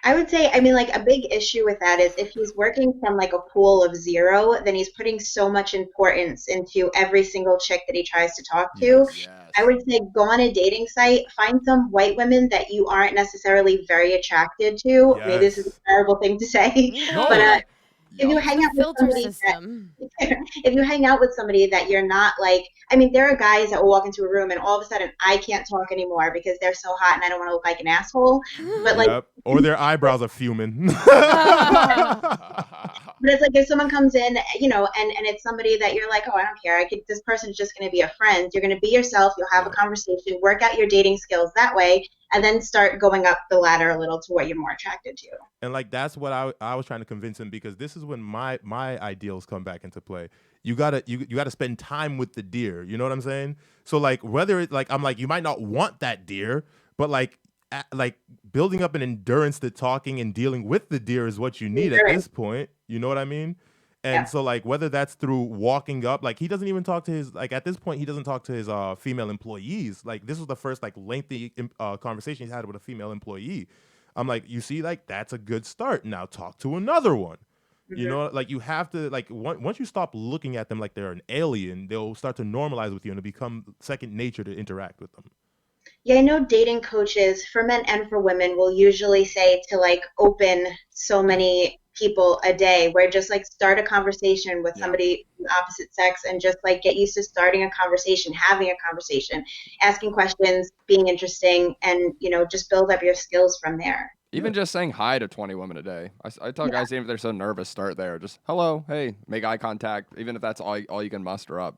I would say, I mean, like a big issue with that is if he's working from like a pool of zero, then he's putting so much importance into every single chick that he tries to talk to. Yes. I would say go on a dating site, find some white women that you aren't necessarily very attracted to. Yes. Maybe this is a terrible thing to say, but if you hang out with somebody that you're not like, I mean, there are guys that will walk into a room and all of a sudden I can't talk anymore because they're so hot and I don't want to look like an asshole. But like, or their eyebrows are fuming. But it's like if someone comes in, you know, and it's somebody that you're like, oh, I don't care. This person's just going to be a friend. You're going to be yourself. You'll have a conversation, work out your dating skills that way, and then start going up the ladder a little to what you're more attracted to. And like that's what I was trying to convince him, because this is when my ideals come back into play. You gotta spend time with the deer. You know what I'm saying? So like whether it like I'm like you might not want that deer, but like building up an endurance to talking and dealing with the deer is what you need at this point. You know what I mean? And so like whether that's through walking up, like he doesn't even talk to his, like at this point he doesn't talk to his female employees. Like this was the first like lengthy conversation he's had with a female employee. I'm like, you see, like that's a good start. Now talk to another one. Mm-hmm. You know, like you have to like once you stop looking at them like they're an alien, they'll start to normalize with you and it'll become second nature to interact with them. Yeah, I know dating coaches for men and for women will usually say to like open so many people a day, where just like start a conversation with somebody from the opposite sex and just like get used to starting a conversation, having a conversation, asking questions, being interesting, and you know, just build up your skills from there. Even just saying hi to 20 women a day. I tell guys, even if they're so nervous, start there. Just hello, hey, make eye contact, even if that's all you can muster up.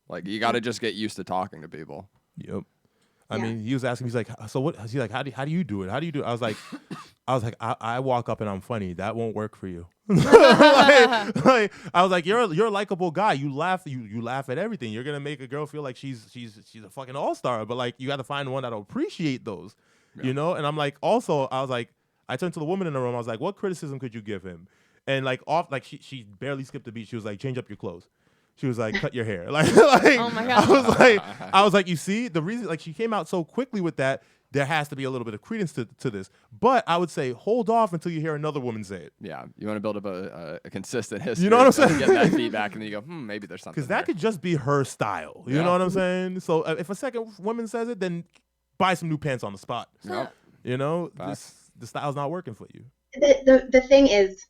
Like you got to just get used to talking to people. Yep. I mean, he was asking me, he's like, so what? He's like, how do you do it? How do you do it? I was like, I walk up and I'm funny. That won't work for you. I was like, you're a likable guy. You laugh at everything. You're gonna make a girl feel like she's a fucking all-star. But like, you got to find one that'll appreciate those, you know. And I'm like, also, I was like, I turned to the woman in the room. I was like, what criticism could you give him? And like she barely skipped a beat. She was like, change up your clothes. She was like, cut your hair. Like oh my God. I was like, you see, the reason, like she came out so quickly with that, there has to be a little bit of credence to this. But I would say hold off until you hear another woman say it. Yeah, you want to build up a consistent history. You know what I'm saying? Get that feedback, and then you go, maybe there's something. Because that could just be her style. You know what I'm saying? So if a second woman says it, then buy some new pants on the spot. Yep. You know, the style's not working for you. The thing is,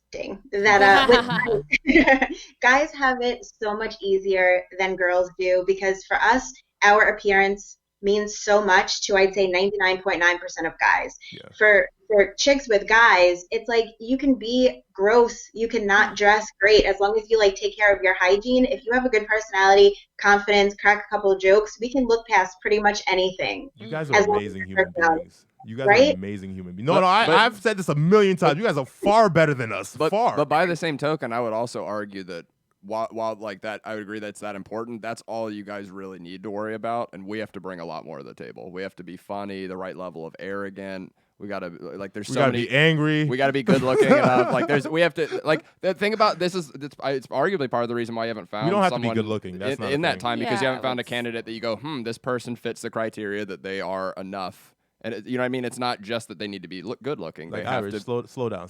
that guys have it so much easier than girls do, because for us, our appearance means so much to, I'd say, 99.9% of guys. Yeah. For chicks with guys, it's like you can be gross, you can not dress great, as long as you like take care of your hygiene. If you have a good personality, confidence, crack a couple of jokes, we can look past pretty much anything. You guys are amazing human beings. You guys right? are amazing human beings. I've said this a million times. You guys are far better than us. Far. But by the same token, I would also argue that while like that, I would agree that's that important. That's all you guys really need to worry about, and we have to bring a lot more to the table. We have to be funny, the right level of arrogant. We gotta like. There's so many. We gotta be angry. We gotta be good looking enough. Like we have to like the thing about this is it's arguably part of the reason why you haven't found. We don't have to be someone good looking. That's in that time because you haven't found a let's- candidate that you go, this person fits the criteria that they are enough. And you know what I mean? It's not just that they need to be good looking. Like, they have Irish, to slow down.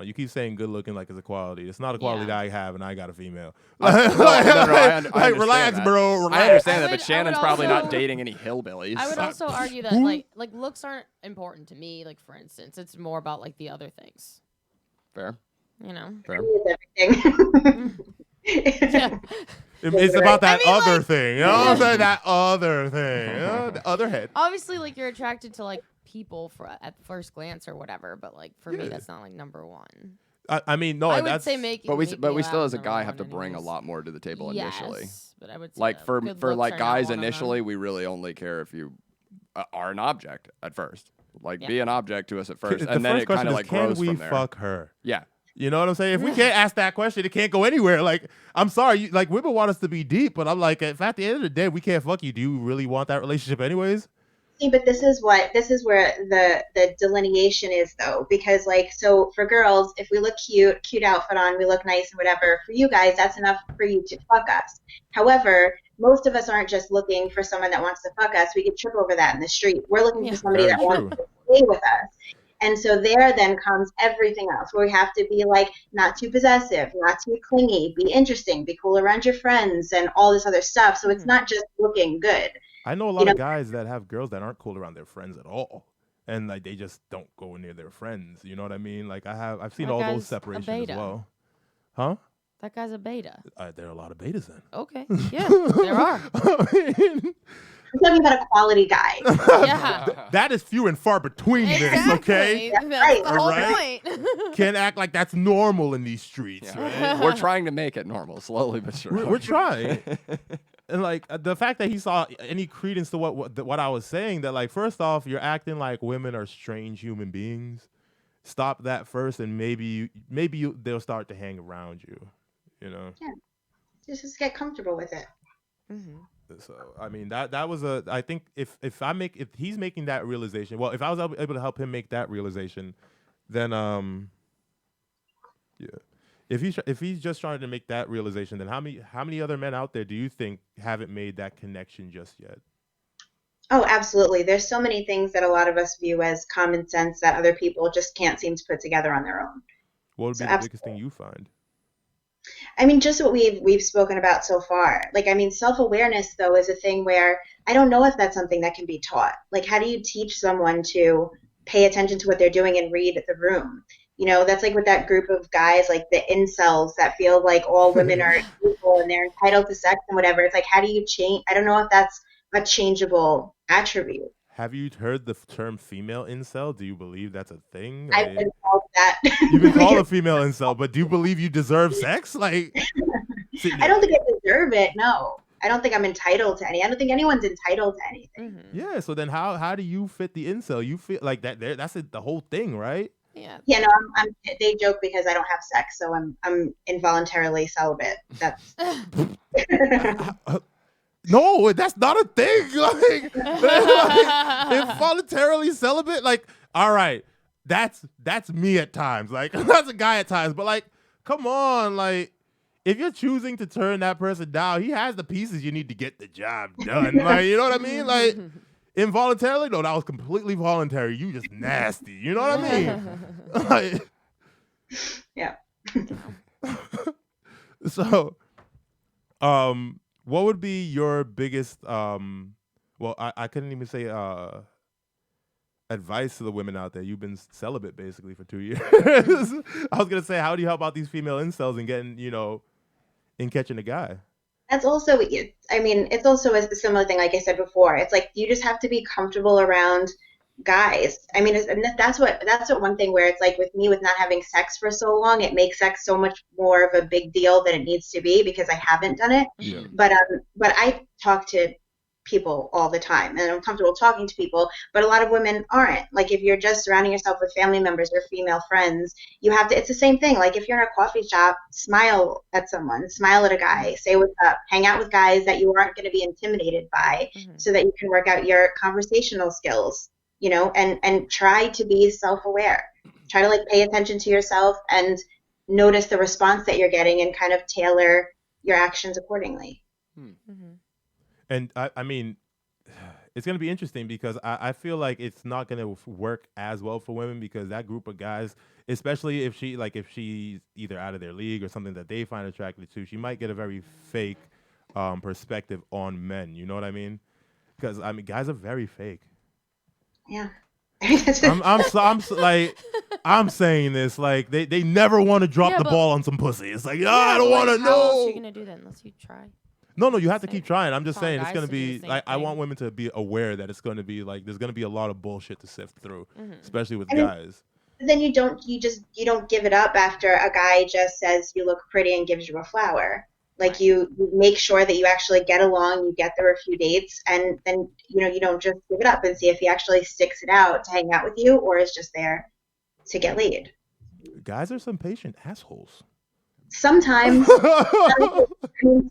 You keep saying good looking like it's a quality. It's not a quality that I have, and I got a female. No, I understand relax, that. bro. Relax. I understand that, I but would Shannon's probably also- not dating any hillbillies. I would also argue that like looks aren't important to me. Like for instance, it's more about like the other things. Fair. You know. Fair. Everything. Yeah. It's about that I mean, other like- thing. You know what I'm saying? That other thing. You know? The other head. Obviously, like you're attracted to like people at first glance or whatever, but like for me, that's not like number one. I mean, no, I would that's say make. But we make still me as a number guy one have to bring a anyways. lot more to the table initially. Yes, but I would say Like for good like looks are not guys one of them. initially, we really only care if you are an object at first. Like be an object to us at first, the and then first it kind question of is, like can grows we from there. fuck her? Yeah. You know what I'm saying? If we can't ask that question, it can't go anywhere. Like, I'm sorry, like women want us to be deep, but I'm like, if at the end of the day we can't fuck you, do you really want that relationship anyways? See, but this is where the delineation is, though, because like, so for girls, if we look cute outfit on, we look nice and whatever, for you guys, that's enough for you to fuck us. However, most of us aren't just looking for someone that wants to fuck us. We could trip over that in the street. We're looking for somebody Very that true. wants to stay with us. And so there then comes everything else, where we have to be like not too possessive, not too clingy, be interesting, be cool around your friends, and all this other stuff. So it's not just looking good. I know a lot of guys that have girls that aren't cool around their friends at all, and like they just don't go near their friends. You know what I mean? Like I've seen That all guy's those a separations as beta. well. Huh? That guy's a beta. There are a lot of betas then. Okay. Yeah, there are. I'm talking about a quality guy. Yeah. That is few and far between this, okay? That's right. the whole Right. point. Can't act like that's normal in these streets, right? We're trying to make it normal, slowly but surely. We're trying. And like the fact that he saw any credence to what I was saying, that like first off, you're acting like women are strange human beings. Stop that first, and maybe they'll start to hang around you. You know. Yeah. Just get comfortable with it. Mm-hmm. So I mean that was I think if he's making that realization, well, if I was able to help him make that realization, then yeah. If he's just trying to make that realization, then how many other men out there do you think haven't made that connection just yet? Oh, absolutely. There's so many things that a lot of us view as common sense that other people just can't seem to put together on their own. What would be the biggest thing you find? I mean, just what we've spoken about so far. Like, I mean, self-awareness, though, is a thing where I don't know if that's something that can be taught. Like, how do you teach someone to pay attention to what they're doing and read the room? You know, that's like with that group of guys, like the incels that feel like all women are equal and they're entitled to sex and whatever. It's like, how do you change? I don't know if that's a changeable attribute. Have you heard the term female incel? Do you believe that's a thing? I've been called that. You've been called a female incel, but do you believe you deserve sex? Like, I don't think I deserve it. No, I don't think I'm entitled to any. I don't think anyone's entitled to anything. Mm-hmm. Yeah. So then, how do you fit the incel? You feel like that? That's the whole thing, right? Yeah. Yeah, no, they joke because I don't have sex, so I'm involuntarily celibate. That's No, that's not a thing. Like involuntarily celibate. Like, all right, that's me at times. Like, that's a guy at times. But like, come on, like, if you're choosing to turn that person down, he has the pieces you need to get the job done. Like, you know what I mean? Like, involuntarily, no, that was completely voluntary. You just nasty. You know what I mean? Like, yeah. So, what would be your biggest, well, I couldn't even say advice to the women out there? You've been celibate basically for 2 years. I was going to say, how do you help out these female incels and getting, in catching a guy? That's also, I mean, it's also a similar thing, like I said before. It's like you just have to be comfortable around guys. I mean, and that's what one thing where it's like with me, with not having sex for so long, it makes sex so much more of a big deal than it needs to be because I haven't done it. Yeah. But I talk to people all the time and I'm comfortable talking to people, but a lot of women aren't. Like if you're just surrounding yourself with family members or female friends, you have to, it's the same thing. Like if you're in a coffee shop, smile at someone, smile at a guy, say what's up, hang out with guys that you aren't going to be intimidated by, so that you can work out your conversational skills, you know, and try to be self-aware. Try to like pay attention to yourself and notice the response that you're getting and kind of tailor your actions accordingly. And I mean, it's going to be interesting because I feel like it's not going to work as well for women because that group of guys, especially if she's either out of their league or something that they find attractive to, she might get a very fake perspective on men. You know what I mean? Because I mean, guys are very fake. Yeah. I'm saying this like they never want to drop the ball on some pussy. It's like, I don't want to know. How else are you gonna do that unless you try? No, you have to keep trying. I'm just saying it's going to guys to do be the like same I want thing. women to be aware that it's going to be like there's going to be a lot of bullshit to sift through, especially with guys. Then you don't give it up after a guy just says you look pretty and gives you a flower. Like you make sure that you actually get along, you get there a few dates, and then you don't just give it up and see if he actually sticks it out to hang out with you or is just there to get laid. Guys are some patient assholes. Sometimes,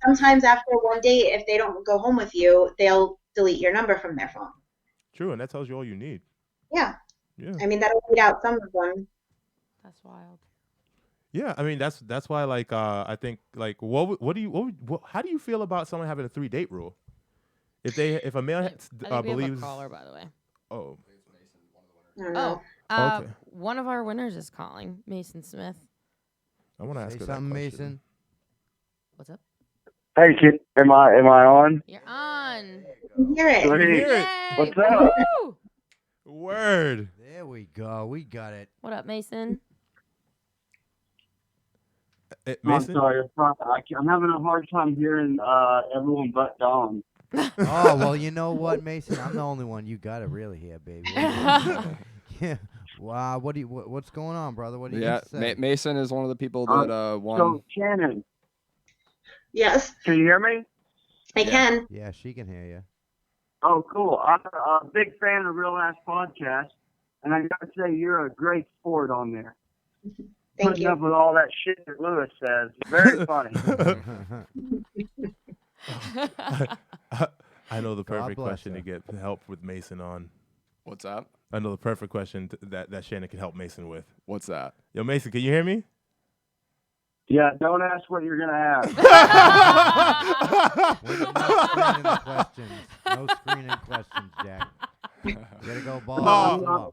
sometimes after one date, if they don't go home with you, they'll delete your number from their phone. True, and that tells you all you need. Yeah. Yeah. I mean, that'll weed out some of them. That's wild. Yeah, I mean that's why like I think like how do you feel about someone having a 3-date rule? If a male I think we believes have a caller, by the way. Oh. I don't know. Okay. One of our winners is calling, Mason Smith. I want to ask Say her that something, question. Mason. What's up? Hey, kid, am I on? You're on. Hear it. Sweet. Yay! What's up? Woo! Word. There we go. We got it. What up, Mason? I'm Mason? sorry, I'm having a hard time hearing everyone but Dom. Oh, well, you know what, Mason? I'm the only one you got to really hear, baby. Yeah. Wow. What's going on, brother? What do you got to say? Mason is one of the people that won. So, Shannon, Yes, can you hear me? I can. Yeah, she can hear you. Oh, cool. I'm a big fan of Real Ass Podcast, and I got to say, you're a great sport on there. Thank Putting you. up with all that shit that Lewis says. Very funny. I know the perfect bless question her. to get help with Mason on. What's that? I know the perfect question that Shannon can help Mason with. What's that? Yo, Mason, can you hear me? Yeah, don't ask what you're going to ask. No screening questions. No screening questions, Jack. You gotta go ball.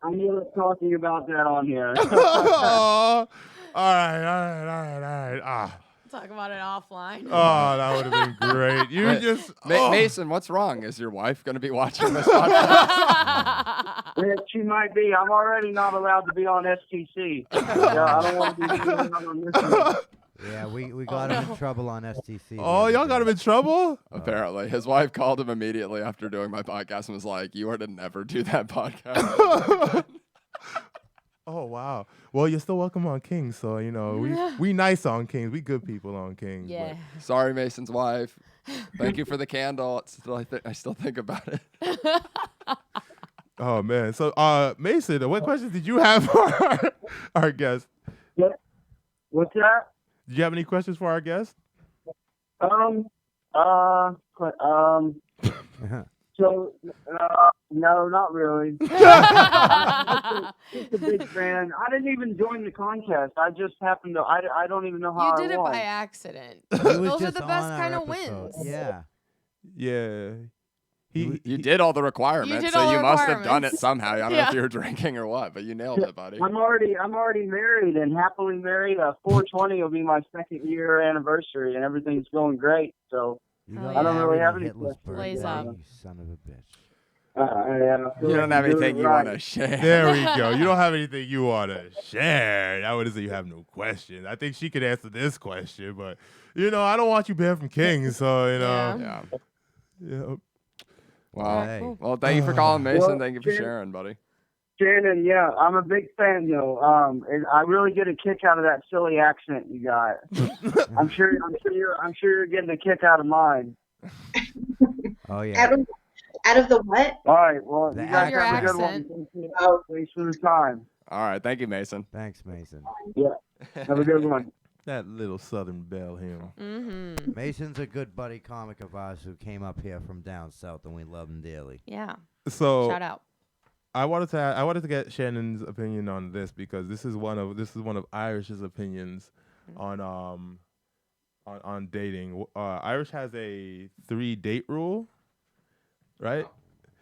I'm not talking about that on here. Oh, all right. Talk about it offline. Oh, that would have been great. You just Mason, what's wrong? Is your wife going to be watching this podcast? Yeah, she might be. I'm already not allowed to be on STC. Yeah, I don't want to be on this one. Yeah, we got him in trouble on STC. Oh, y'all got him in trouble? Apparently. His wife called him immediately after doing my podcast and was like, you are to never do that podcast. Oh, wow. Well, you're still welcome on Kingz, so, we nice on Kingz. We good people on Kingz. Yeah. Sorry, Mason's wife. Thank you for the candle. I still think about it. Oh, man. So, Mason, what questions did you have for our guest? What's that? Did you have any questions for our guest? So, no, not really. Just a big fan. I didn't even join the contest. I just happened to. I don't even know how You did I it won. by accident. He was Those are just the on best our kind of episode. wins. Yeah. Yeah. You did all the requirements, did so all you the must have done it requirements. somehow. I don't know Yeah. if you were drinking or what, but you nailed it, buddy. I'm already married and happily married. 420 will be my 2nd year anniversary, and everything's going great. So You Oh, got yeah. I don't really married have on any Hitler's questions. Blaze birthday, up. you son of a bitch. You don't have anything you want to share. There we go. You don't have anything you want to share. That would say you have no questions. I think she could answer this question, but, I don't want you banned from Kingz, so, Yeah. Yeah. Wow. Hey. Well, thank you for calling, Mason. Well, Thank you for Shannon- sharing, buddy. Shannon, yeah, I'm a big fan, and I really get a kick out of that silly accent you got. I'm sure you're getting a kick out of mine. Oh, yeah. Adam, Out of the what? All right. Well, The you guys your have a good accent. one. Oh. Thanks for the time. All right, thank you, Mason. Thanks, Mason. Yeah. Have a good one. That little Southern belle him. Mm-hmm. Mason's a good buddy comic of ours who came up here from down south, and we love him dearly. Yeah. So Shout out. I wanted to get Shannon's opinion on this because this is one of Irish's opinions on dating. Irish has a 3-date rule, right?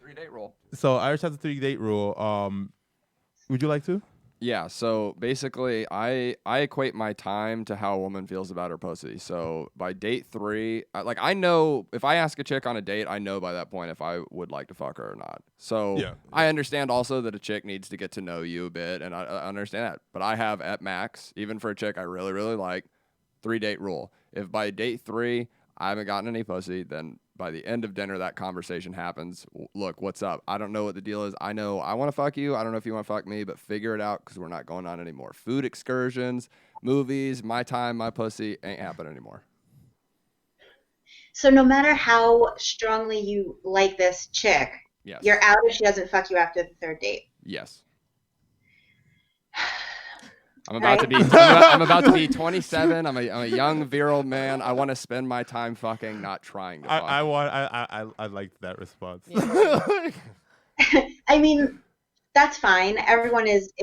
3-date rule. So Irish has a 3-date rule. Would you like to? Yeah, so basically, I equate my time to how a woman feels about her pussy. So by date 3, I know if I ask a chick on a date, I know by that point if I would like to fuck her or not. So Yeah. I understand also that a chick needs to get to know you a bit, and I understand that. But I have at max, even for a chick I really, really like, 3-date rule. If by date 3 I haven't gotten any pussy, then by the end of dinner, that conversation happens. Look, what's up? I don't know what the deal is. I know I want to fuck you. I don't know if you want to fuck me, but figure it out because we're not going on anymore. Food excursions, movies, my time, my pussy ain't happening anymore. So no matter how strongly you like this chick, Yes. you're out if she doesn't fuck you after the 3rd date. Yes. I'm about to be 27. I'm a young virile man. I want to spend my time fucking, not trying to fuck. I liked that response. I mean, that's fine. Everyone is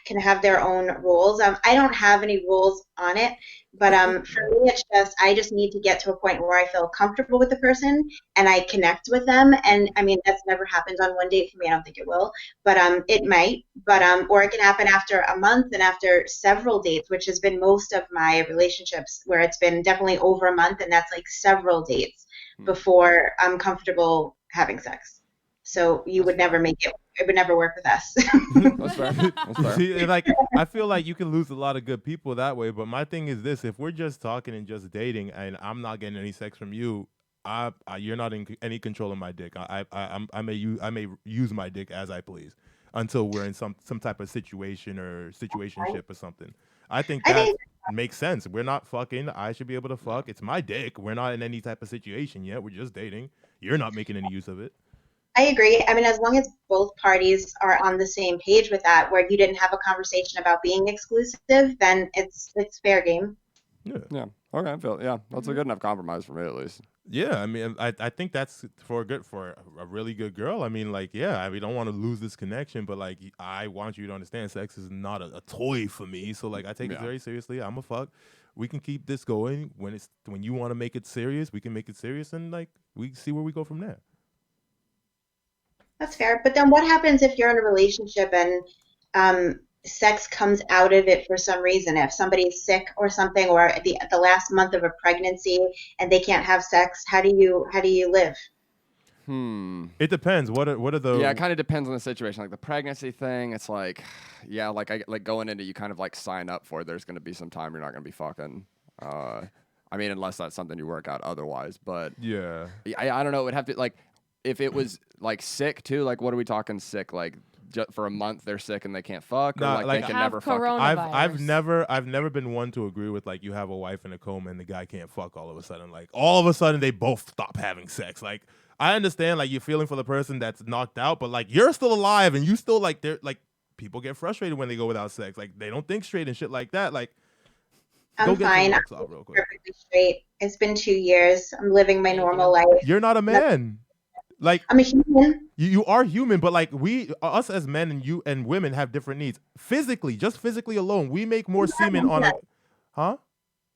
can have their own rules. I don't have any rules on it, but for me, it's just I just need to get to a point where I feel comfortable with the person and I connect with them. And I mean, that's never happened on one date for me. I don't think it will, but it might. But or it can happen after a month and after several dates, which has been most of my relationships, where it's been definitely over a month, and that's like several dates before I'm comfortable having sex. So you would never make it. It would never work with us. That's fair. That's fair. See, like I feel like you can lose a lot of good people that way. But my thing is this: if we're just talking and just dating, and I'm not getting any sex from you, you're not in any control of my dick. I may use my dick as I please until we're in some type of situation or situationship or something. I think that makes sense. We're not fucking. I should be able to fuck. It's my dick. We're not in any type of situation yet. We're just dating. You're not making any use of it. I agree. I mean, as long as both parties are on the same page with that, where you didn't have a conversation about being exclusive, then it's fair game. Yeah. Okay. I feel that's a good enough compromise for me at least. Yeah, I mean, I think that's for a really good girl. I mean, like, yeah, we don't want to lose this connection, but like, I want you to understand, sex is not a toy for me. So like, I take it very seriously. I'm a fuck. We can keep this going when you want to make it serious. We can make it serious, and like, we see where we go from there. That's fair. But then what happens if you're in a relationship and sex comes out of it for some reason? If somebody's sick or something, or at the last month of a pregnancy and they can't have sex, how do you live? It depends. What are the? Yeah, it kind of depends on the situation. Like the pregnancy thing, it's like, yeah, like going into, you kind of like sign up for it. There's going to be some time you're not going to be fucking. I mean, unless that's something you work out otherwise. But yeah, I don't know. It would have to, like, if it was like sick too. Like, what are we talking sick? Like for a month they're sick and they can't fuck, or like they can never fuck. I've never been one to agree with like you have a wife in a coma and the guy can't fuck all of a sudden. Like all of a sudden they both stop having sex. Like I understand like you're feeling for the person that's knocked out, but like you're still alive and you still like they're like people get frustrated when they go without sex. Like they don't think straight and shit like that. Like I'm fine. I'm perfectly straight. It's been 2 years. I'm living my normal life. You're not a man. Like I'm a human. You are human, but like us as men and you and women have different needs. Physically, just physically alone, we make more semen on a. Huh?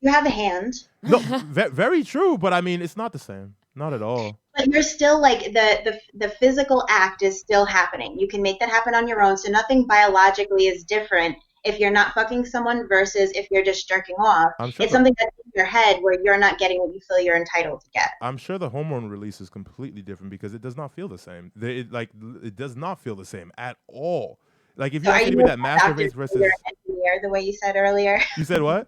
You have a hand. No, very true, but I mean, it's not the same. Not at all. But you're still like the physical act is still happening. You can make that happen on your own. So nothing biologically is different if you're not fucking someone versus if you're just jerking off. Sure it's something that's in your head where you're not getting what you feel you're entitled to get. I'm sure the hormone release is completely different because it does not feel the same. It does not feel the same at all. Like if you ask me that masturbates versus you're an engineer, the way you said earlier. You said what?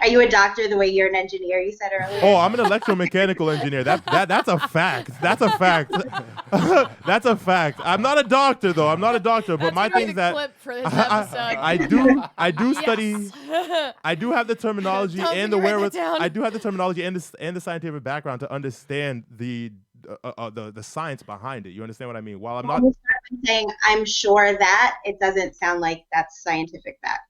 Are you a doctor the way you're an engineer, you said earlier? Oh, I'm an electromechanical engineer. That's a fact. That's a fact. That's a fact. I'm not a doctor though. I'm not a doctor, but my thing is that I do study. I do have the terminology and the wherewithal. I do have the terminology and the scientific background to understand the the science behind it. You understand what I mean? While I'm Well, not I'm saying I'm sure that it doesn't sound like that's scientific fact.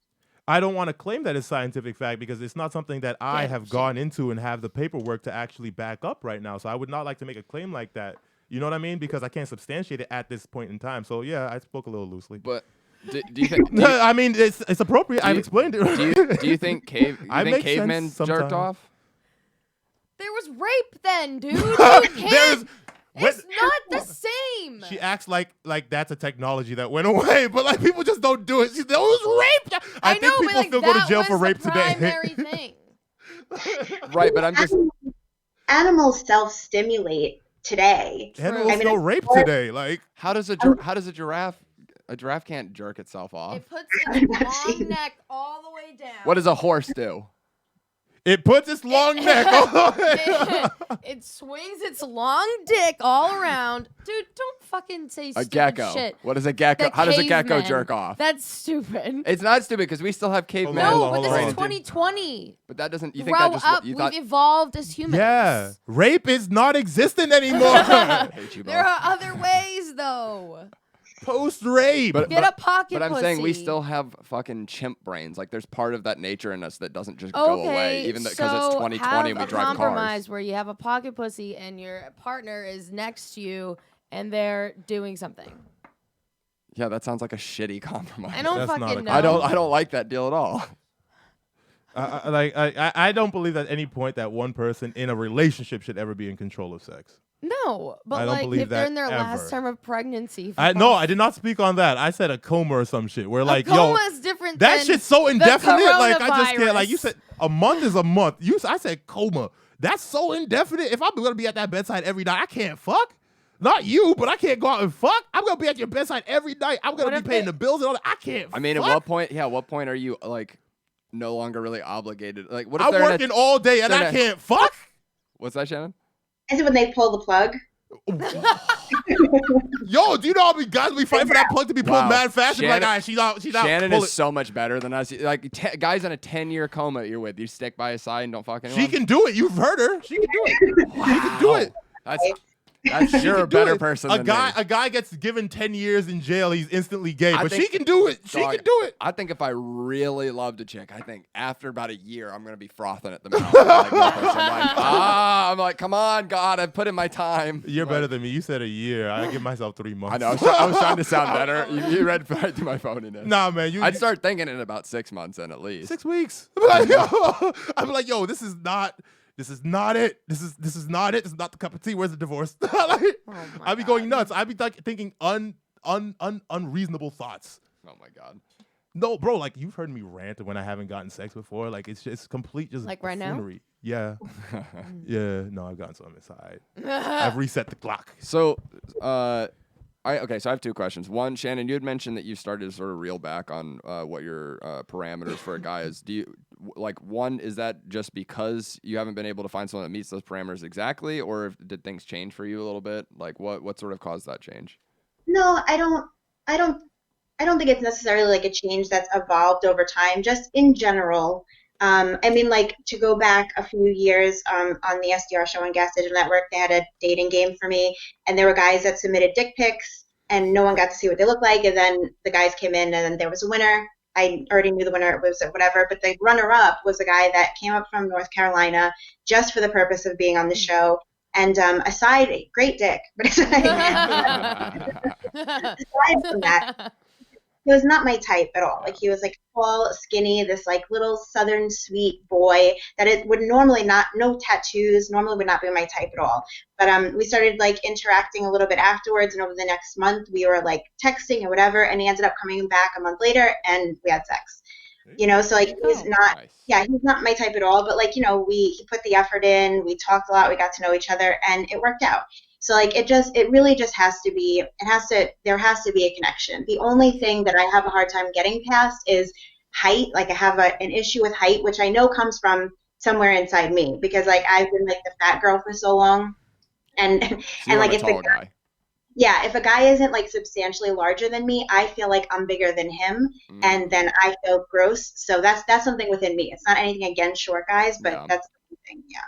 I don't want to claim that it's scientific fact because it's not something that I have gone into and have the paperwork to actually back up right now. So I would not like to make a claim like that. You know what I mean? Because I can't substantiate it at this point in time. So yeah, I spoke a little loosely. But do you think? I mean, it's appropriate. I've explained it. Do you think cavemen jerked off? There was rape then, dude. You can't. It's not the same. She acts like that's a technology that went away, but like people just don't do it. It was rape. I think people still go to jail for rape today. Primary thing. Right, but I'm just animals self-stimulate today. Animals still rape today. Like how does a giraffe? A giraffe can't jerk itself off. It puts its long neck all the way down. What does a horse do? It puts its long neck all the way. It swings its long dick all around. Dude, don't fucking say stupid gecko. shit. What is a gecko? How does a gecko jerk off? That's stupid. It's not stupid because we still have cavemen. No, but this is 2020. But that doesn't. You Grow think that just? up. You We've thought? evolved as humans. Yeah, rape is not existent anymore. I hate you both. There are other ways, though. Post-rape. Get a pocket But I'm pussy. saying we still have fucking chimp brains. Like there's part of that nature in us that doesn't just go away, even because it's 2020 and we drive have a compromise cars. where you have a pocket pussy and your partner is next to you and they're doing something. Yeah, that sounds like a shitty compromise. I don't fucking know. I don't like that deal at all. I don't believe at any point that one person in a relationship should ever be in control of sex. No, but I don't like believe if they're that in their last ever. term of pregnancy. No, I did not speak on that. I said a coma or some shit. Where like, coma is different that than shit's so the indefinite. Like I just coronavirus. can't. Like you said, a month is a month. I said coma. That's so indefinite. If I'm gonna be at that bedside every night, I can't fuck. Not you, but I can't go out and fuck. I'm gonna be at your bedside every night. I'm gonna be paying the bills and all that. I can't. I mean, fuck. at what point? Yeah, what point are you like no longer really obligated? Like, what if I'm they're working all day and I can't fuck? What's that, Shannon? Is it when they pull the plug? Yo, do you know how many guys we fight for that plug to be pulled mad fast? Shannon, Like, all right, she's out. Shannon is so much better than us. Like guys in a 10-year coma you're with, you stick by his side and don't fuck anyone. She can do it. You've heard her. She can do it. She can do it. That's sure a better person than me. A guy gets given 10 years in jail, he's instantly gay, but she can do it. She can do it. I think if I really loved a chick, I think after about a year, I'm gonna be frothing at the mouth. I'm like, come on, God, I've put in my time. You're better than me. You said a year. I give myself 3 months. I know. I was trying to sound better. You read right through my phoniness. Nah, man. I'd start thinking in about 6 months, then at least 6 weeks. I'm like, yo, this is not it. This is not it. This is not the cup of tea. Where's the divorce? I'd be going nuts. I'd be thinking unreasonable thoughts. Oh my God. No, bro, like you've heard me rant when I haven't gotten sex before. Like it's complete just like right now. Yeah. Yeah. No, I've gotten some inside. I've reset the clock. So, so I have 2 questions. One, Shannon, you had mentioned that you started to sort of reel back on what your parameters for a guy is. Do you one, is that just because you haven't been able to find someone that meets those parameters exactly, or did things change for you a little bit? Like what sort of caused that change? No, I don't think it's necessarily like a change that's evolved over time. Just in general. I mean, like, to go back a few years on the SDR show on Gas Digital Network, they had a dating game for me, and there were guys that submitted dick pics, and no one got to see what they looked like, and then the guys came in, and then there was a winner. I already knew the winner, it was whatever, but the runner-up was a guy that came up from North Carolina just for the purpose of being on the show, and great dick, but aside from that, he was not my type at all. Like, he was like tall, skinny, this like little southern sweet boy that it would normally no tattoos, normally would not be my type at all. But we started like interacting a little bit afterwards, and over the next month we were like texting or whatever, and he ended up coming back a month later and we had sex. You know, so like he's not he's not my type at all, but like, you know, he put the effort in, we talked a lot, we got to know each other, and it worked out. So like it really just has to be, there has to be a connection. The only thing that I have a hard time getting past is height. Like, I have an issue with height, which I know comes from somewhere inside me, because like I've been like the fat girl for so long, and like if a guy isn't like substantially larger than me, I feel like I'm bigger than him, and then I feel gross. So that's something within me. It's not anything against short guys, but that's the thing. Yeah.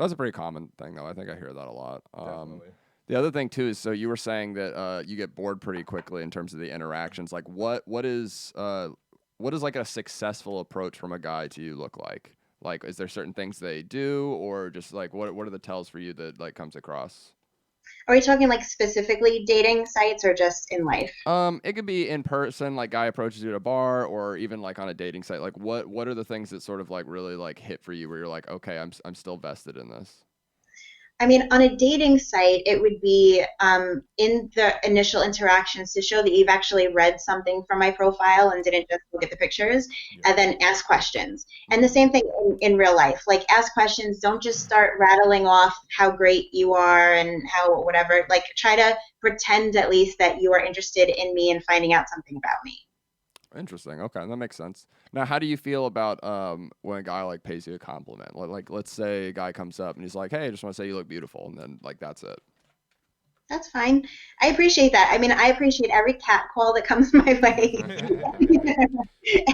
That's a pretty common thing, though. I think I hear that a lot. Definitely. The other thing too is, so you were saying that you get bored pretty quickly in terms of the interactions. Like, what is like a successful approach from a guy to you look like? Like, is there certain things they do, or just like what are the tells for you that like comes across? Are we talking like specifically dating sites or just in life? It could be in person, like guy approaches you at a bar, or even like on a dating site. Like, what are the things that sort of like really like hit for you, where you're like, okay, I'm still vested in this? I mean, on a dating site, it would be in the initial interactions to show that you've actually read something from my profile and didn't just look at the pictures, and then ask questions. And the same thing in real life. Like, ask questions. Don't just start rattling off how great you are and how whatever. Like, try to pretend at least that you are interested in me and finding out something about me. Interesting. Okay, that makes sense. Now, how do you feel about when a guy like pays you a compliment? Like, let's say a guy comes up and he's like, "Hey, I just want to say you look beautiful," and then like that's it. That's fine. I appreciate that. I mean, I appreciate every cat call that comes my way.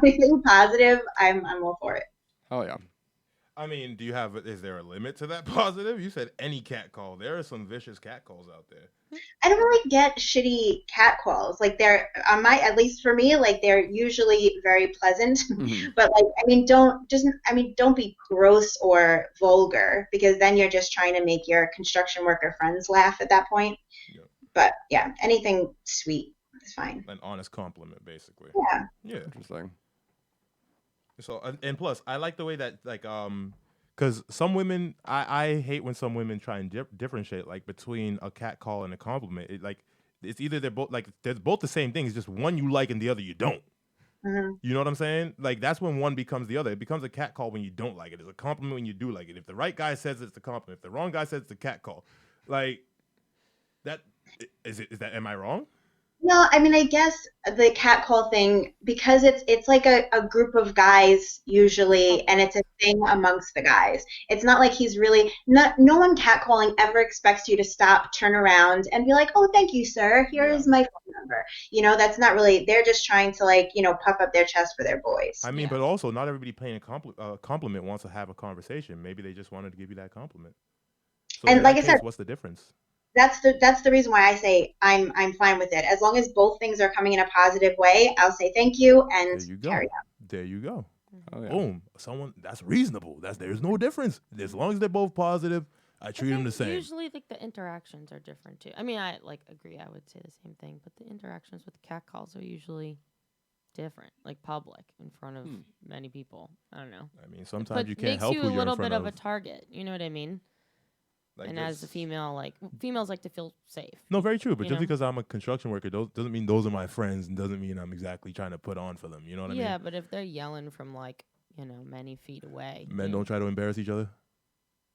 Anything positive, I'm all for it. Oh yeah. I mean, is there a limit to that positive? You said any cat call. There are some vicious cat calls out there. I don't really get shitty cat calls. Like, they're at least for me, like, they're usually very pleasant. Mm-hmm. But like, I mean, don't be gross or vulgar, because then you're just trying to make your construction worker friends laugh at that point. Yeah. But yeah, anything sweet is fine. An honest compliment, basically. Yeah. Yeah. Interesting. So and plus, I like the way that like because some women, I hate when some women try and differentiate like between a cat call and a compliment. It's either they're both the same thing. It's just one you like and the other you don't. Mm-hmm. You know what I'm saying? Like, that's when one becomes the other. It becomes a cat call when you don't like it. It's a compliment when you do like it. If the right guy says it's a compliment, if the wrong guy says it's a cat call, like that is that? Am I wrong? No, I mean, I guess the cat call thing, because it's like a group of guys usually, and it's a thing amongst the guys. It's not like he's really no one catcalling ever expects you to stop, turn around, and be like, "Oh, thank you, sir. Here is my phone number." You know, that's not really. They're just trying to, like, you know, puff up their chest for their boys. I mean, but also not everybody paying a compliment wants to have a conversation. Maybe they just wanted to give you that compliment. So and in like that I case, said, what's the difference? that's the reason why I say I'm fine with it. As long as both things are coming in a positive way, I'll say thank you and carry on. There you go. Oh, yeah. Boom. That's reasonable. There's no difference. As long as they're both positive, I treat them the same. Usually, like, the interactions are different too. I mean, I agree. I would say the same thing, but the interactions with the cat calls are usually different, like public, in front of many people. I don't know. I mean, sometimes you can't help who makes you you're a little in front bit of of. a target. You know what I mean? Like, and as a female, like, females like to feel safe. No, very true. But just know? because I'm a construction worker doesn't mean those are my friends, and doesn't mean I'm exactly trying to put on for them. You know what I mean? Yeah, but if they're yelling from, like, you know, many feet away. Men don't try to embarrass each other.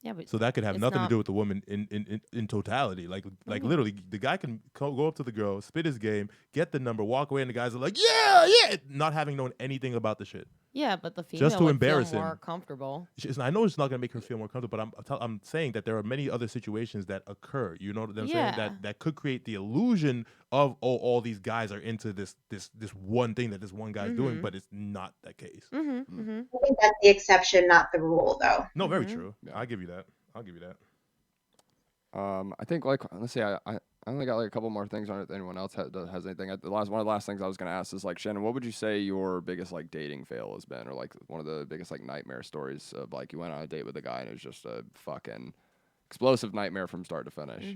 Yeah, but so that could have nothing to do with the woman in totality. Like literally, the guy can go up to the girl, spit his game, get the number, walk away, and the guys are like, yeah, not having known anything about the shit. Yeah, but the female just to would embarrass feel more him. comfortable. I know it's not going to make her feel more comfortable, but I'm saying that there are many other situations that occur. You know what I'm saying? That could create the illusion of, oh, all these guys are into this one thing that this one guy's doing, but it's not that case. I think that's the exception, not the rule, though. No, very true. Yeah. I'll give you that. I think, like, let's see, I only got like a couple more things on it. If anyone else has anything? One of the last things I was gonna ask is, like, Shannon, what would you say your biggest like dating fail has been, or like one of the biggest like nightmare stories of, like, you went on a date with a guy and it was just a fucking explosive nightmare from start to finish?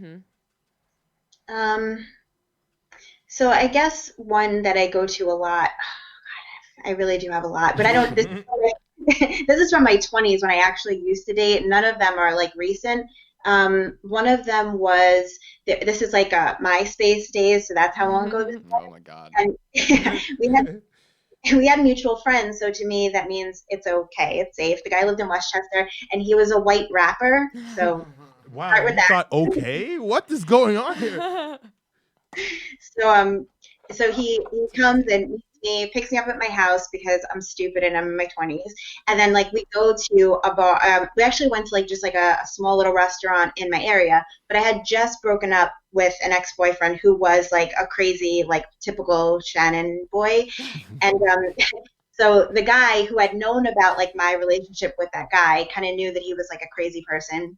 So I guess one that I go to a lot. Oh God, I really do have a lot, but I don't. This is from my 20s when I actually used to date. None of them are like recent. One of them was, this is like a MySpace days, so that's how long ago this was. Oh my God. And we had mutual friends, so to me that means it's okay, it's safe. The guy lived in Westchester, and he was a white rapper, so wow, you thought, okay, what is going on here? So he comes and meets me, picks me up at my house because I'm stupid and I'm in my 20s. And then, like, we go to a bar. We actually went to, like, just like a small little restaurant in my area. But I had just broken up with an ex-boyfriend who was like a crazy, like, typical Shannon boy. And So the guy who had known about like my relationship with that guy kind of knew that he was like a crazy person.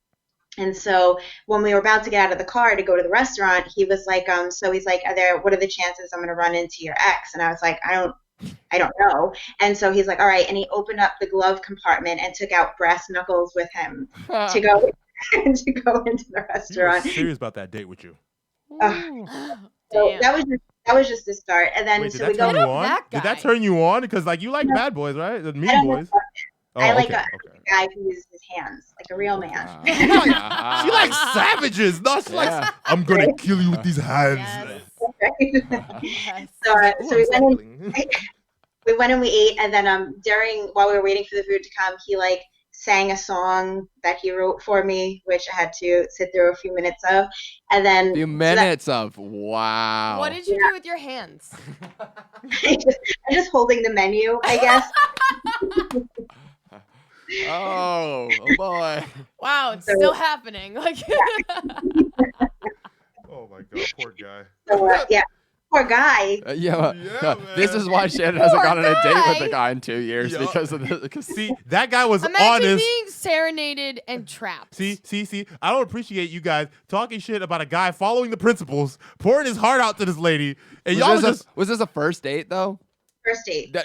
And so when we were about to get out of the car to go to the restaurant, he was like, so he's like, what are the chances I'm going to run into your ex? And I was like, I don't know. And so he's like, all right. And he opened up the glove compartment and took out brass knuckles with him to go into the restaurant. He was serious about that date with you. So that was just the start. And then Wait, did so that we go. turn you on? Did that turn you on? Because like you like bad boys, right? The mean boys. I like a guy who uses his hands, like a real man. She likes savages. No, she likes, I'm going to kill you with these hands. Yes. So we went and we ate, and then while we were waiting for the food to come, he like sang a song that he wrote for me, which I had to sit through a few minutes of, and then wow. What did you do with your hands? I'm just holding the menu, I guess. Oh boy! Wow, it's still happening. Like, oh my god, poor guy. So, yeah, poor guy. This is why Shannon hasn't gone on a date with a guy in 2 years because of this. Because see, that guy was imagine honest. being serenaded and trapped. See. I don't appreciate you guys talking shit about a guy following the principles, pouring his heart out to this lady, and was this a first date though? First date.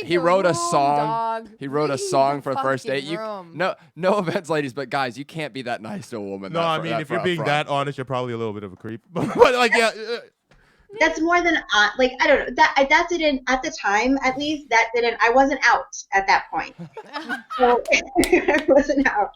He wrote a song. He wrote a song for a first date. No offense, ladies, but guys, you can't be that nice to a woman. No, I mean, if you're being that honest, you're probably a little bit of a creep. But like, yeah. That's more than like I don't know that didn't at the time, at least that didn't. I wasn't out at that point. So I wasn't out.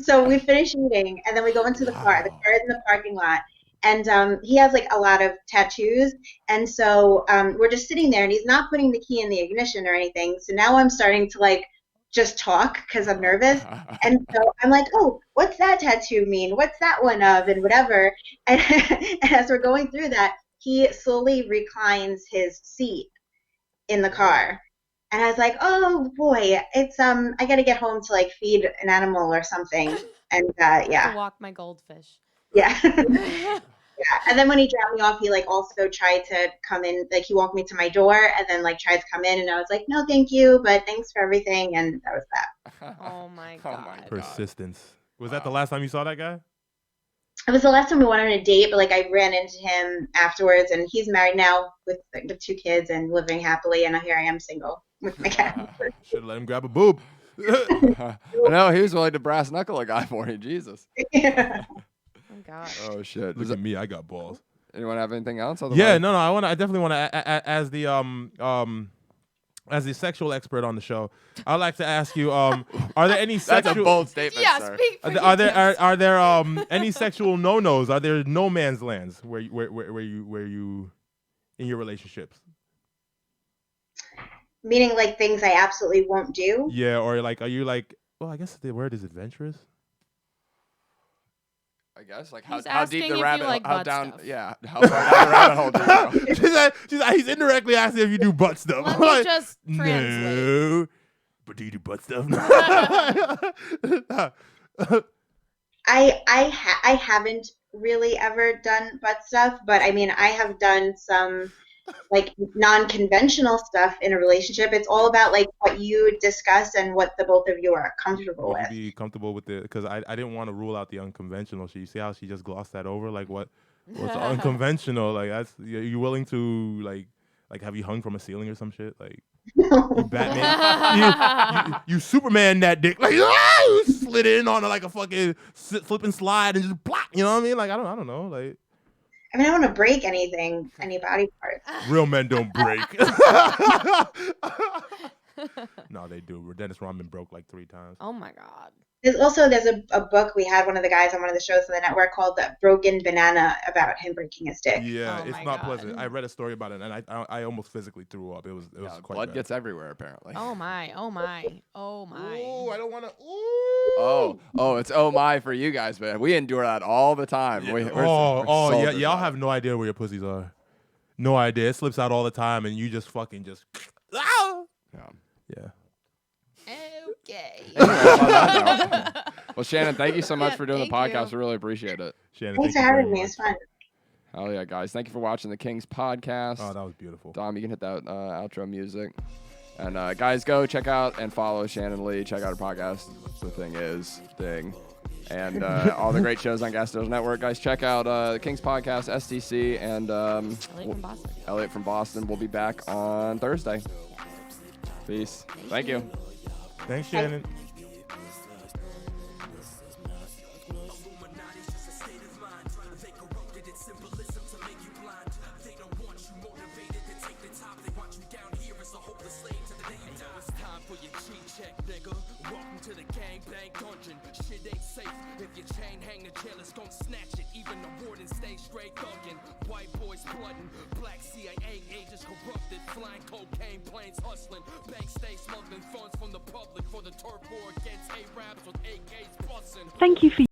So we finish eating, and then we go into the car. The car is in the parking lot. And he has like a lot of tattoos, and so we're just sitting there, and he's not putting the key in the ignition or anything. So now I'm starting to like just talk because I'm nervous, and so I'm like, oh, what's that tattoo mean? What's that one of? And whatever. And as we're going through that, he slowly reclines his seat in the car, and I was like, oh boy, it's I gotta get home to like feed an animal or something, and yeah. To walk my goldfish. Yeah. Yeah. And then when he dropped me off, he like also tried to come in, like he walked me to my door and then like tried to come in, and I was like, no, thank you, but thanks for everything, and that was that. Oh my god. Persistence. Was that the last time you saw that guy? It was the last time we went on a date, but like I ran into him afterwards, and he's married now with 2 kids and living happily, and here I am single with my cat. Should have let him grab a boob. No, he was willing to brass knuckle a guy for you. Jesus. Yeah. Oh god. Oh shit. Look at me, I got balls. Anyone have anything else? Yeah, no. I definitely want to, as the sexual expert on the show, I'd like to ask you, are there any sexual? That's a bold statement, sir. Speak for are there any sexual no-nos? Are there no man's lands where you in your relationships? Meaning like things I absolutely won't do? Yeah, or like, are you like, well, I guess the word is adventurous. I guess like He's how deep asking the if rabbit you like how butt down stuff. yeah how far down the rabbit hole do you go? He's indirectly asking if you do butt stuff. Let me just translate. No, but do you do butt stuff? I haven't really ever done butt stuff, but I mean I have done some like non-conventional stuff in a relationship. It's all about like what you discuss and what the both of you are comfortable with. Be comfortable with it, because I didn't want to rule out the unconventional. So you see how she just glossed that over? Like what's unconventional? Like that's you willing to like have you hung from a ceiling or some shit? Like you Batman, you Superman that dick, like you slid in on like a fucking slip and slide and just plop. You know what I mean? Like I don't know, like. I mean, I don't want to break anything, any body parts. Real men don't break. No, they do. Dennis Rodman broke like 3 times. Oh my god. There's a book we had one of the guys on one of the shows on the network called The Broken Banana about him breaking his dick. Yeah, Oh it's my not God. pleasant. I read a story about it, and I almost physically threw up. It was quite blood bad. gets everywhere apparently. Oh my. Oh my. Oh my. Ooh, I don't want to. Oh, it's oh my for you guys, man. We endure that all the time. Yeah. We're Yeah, soldiers y'all on have it. no idea where your pussies are. No idea. It slips out all the time, and you just fucking just. Yeah. Okay. Well, Shannon, thank you so much Yeah, for doing the thank podcast. you. We really appreciate it. Shannon, Thanks thank for you very having me. much. It's fun. Hell yeah, guys. Thank you for watching the Kingz Podcast. Oh, that was beautiful. Dom, you can hit that outro music. And guys, go check out and follow Shannon Lee. Check out her podcast. The thing is, and all the great shows on Gas Digital Network. Guys, check out the Kingz Podcast, SDC, and Elliot from Boston. We'll be back on Thursday. Peace. Thank you. Thanks, Shannon. White boys flooding, black CIA agents corrupted, flying cocaine planes hustling, banks stay smuggling funds from the public for the turf war against Arabs with AKs busting. Thank you for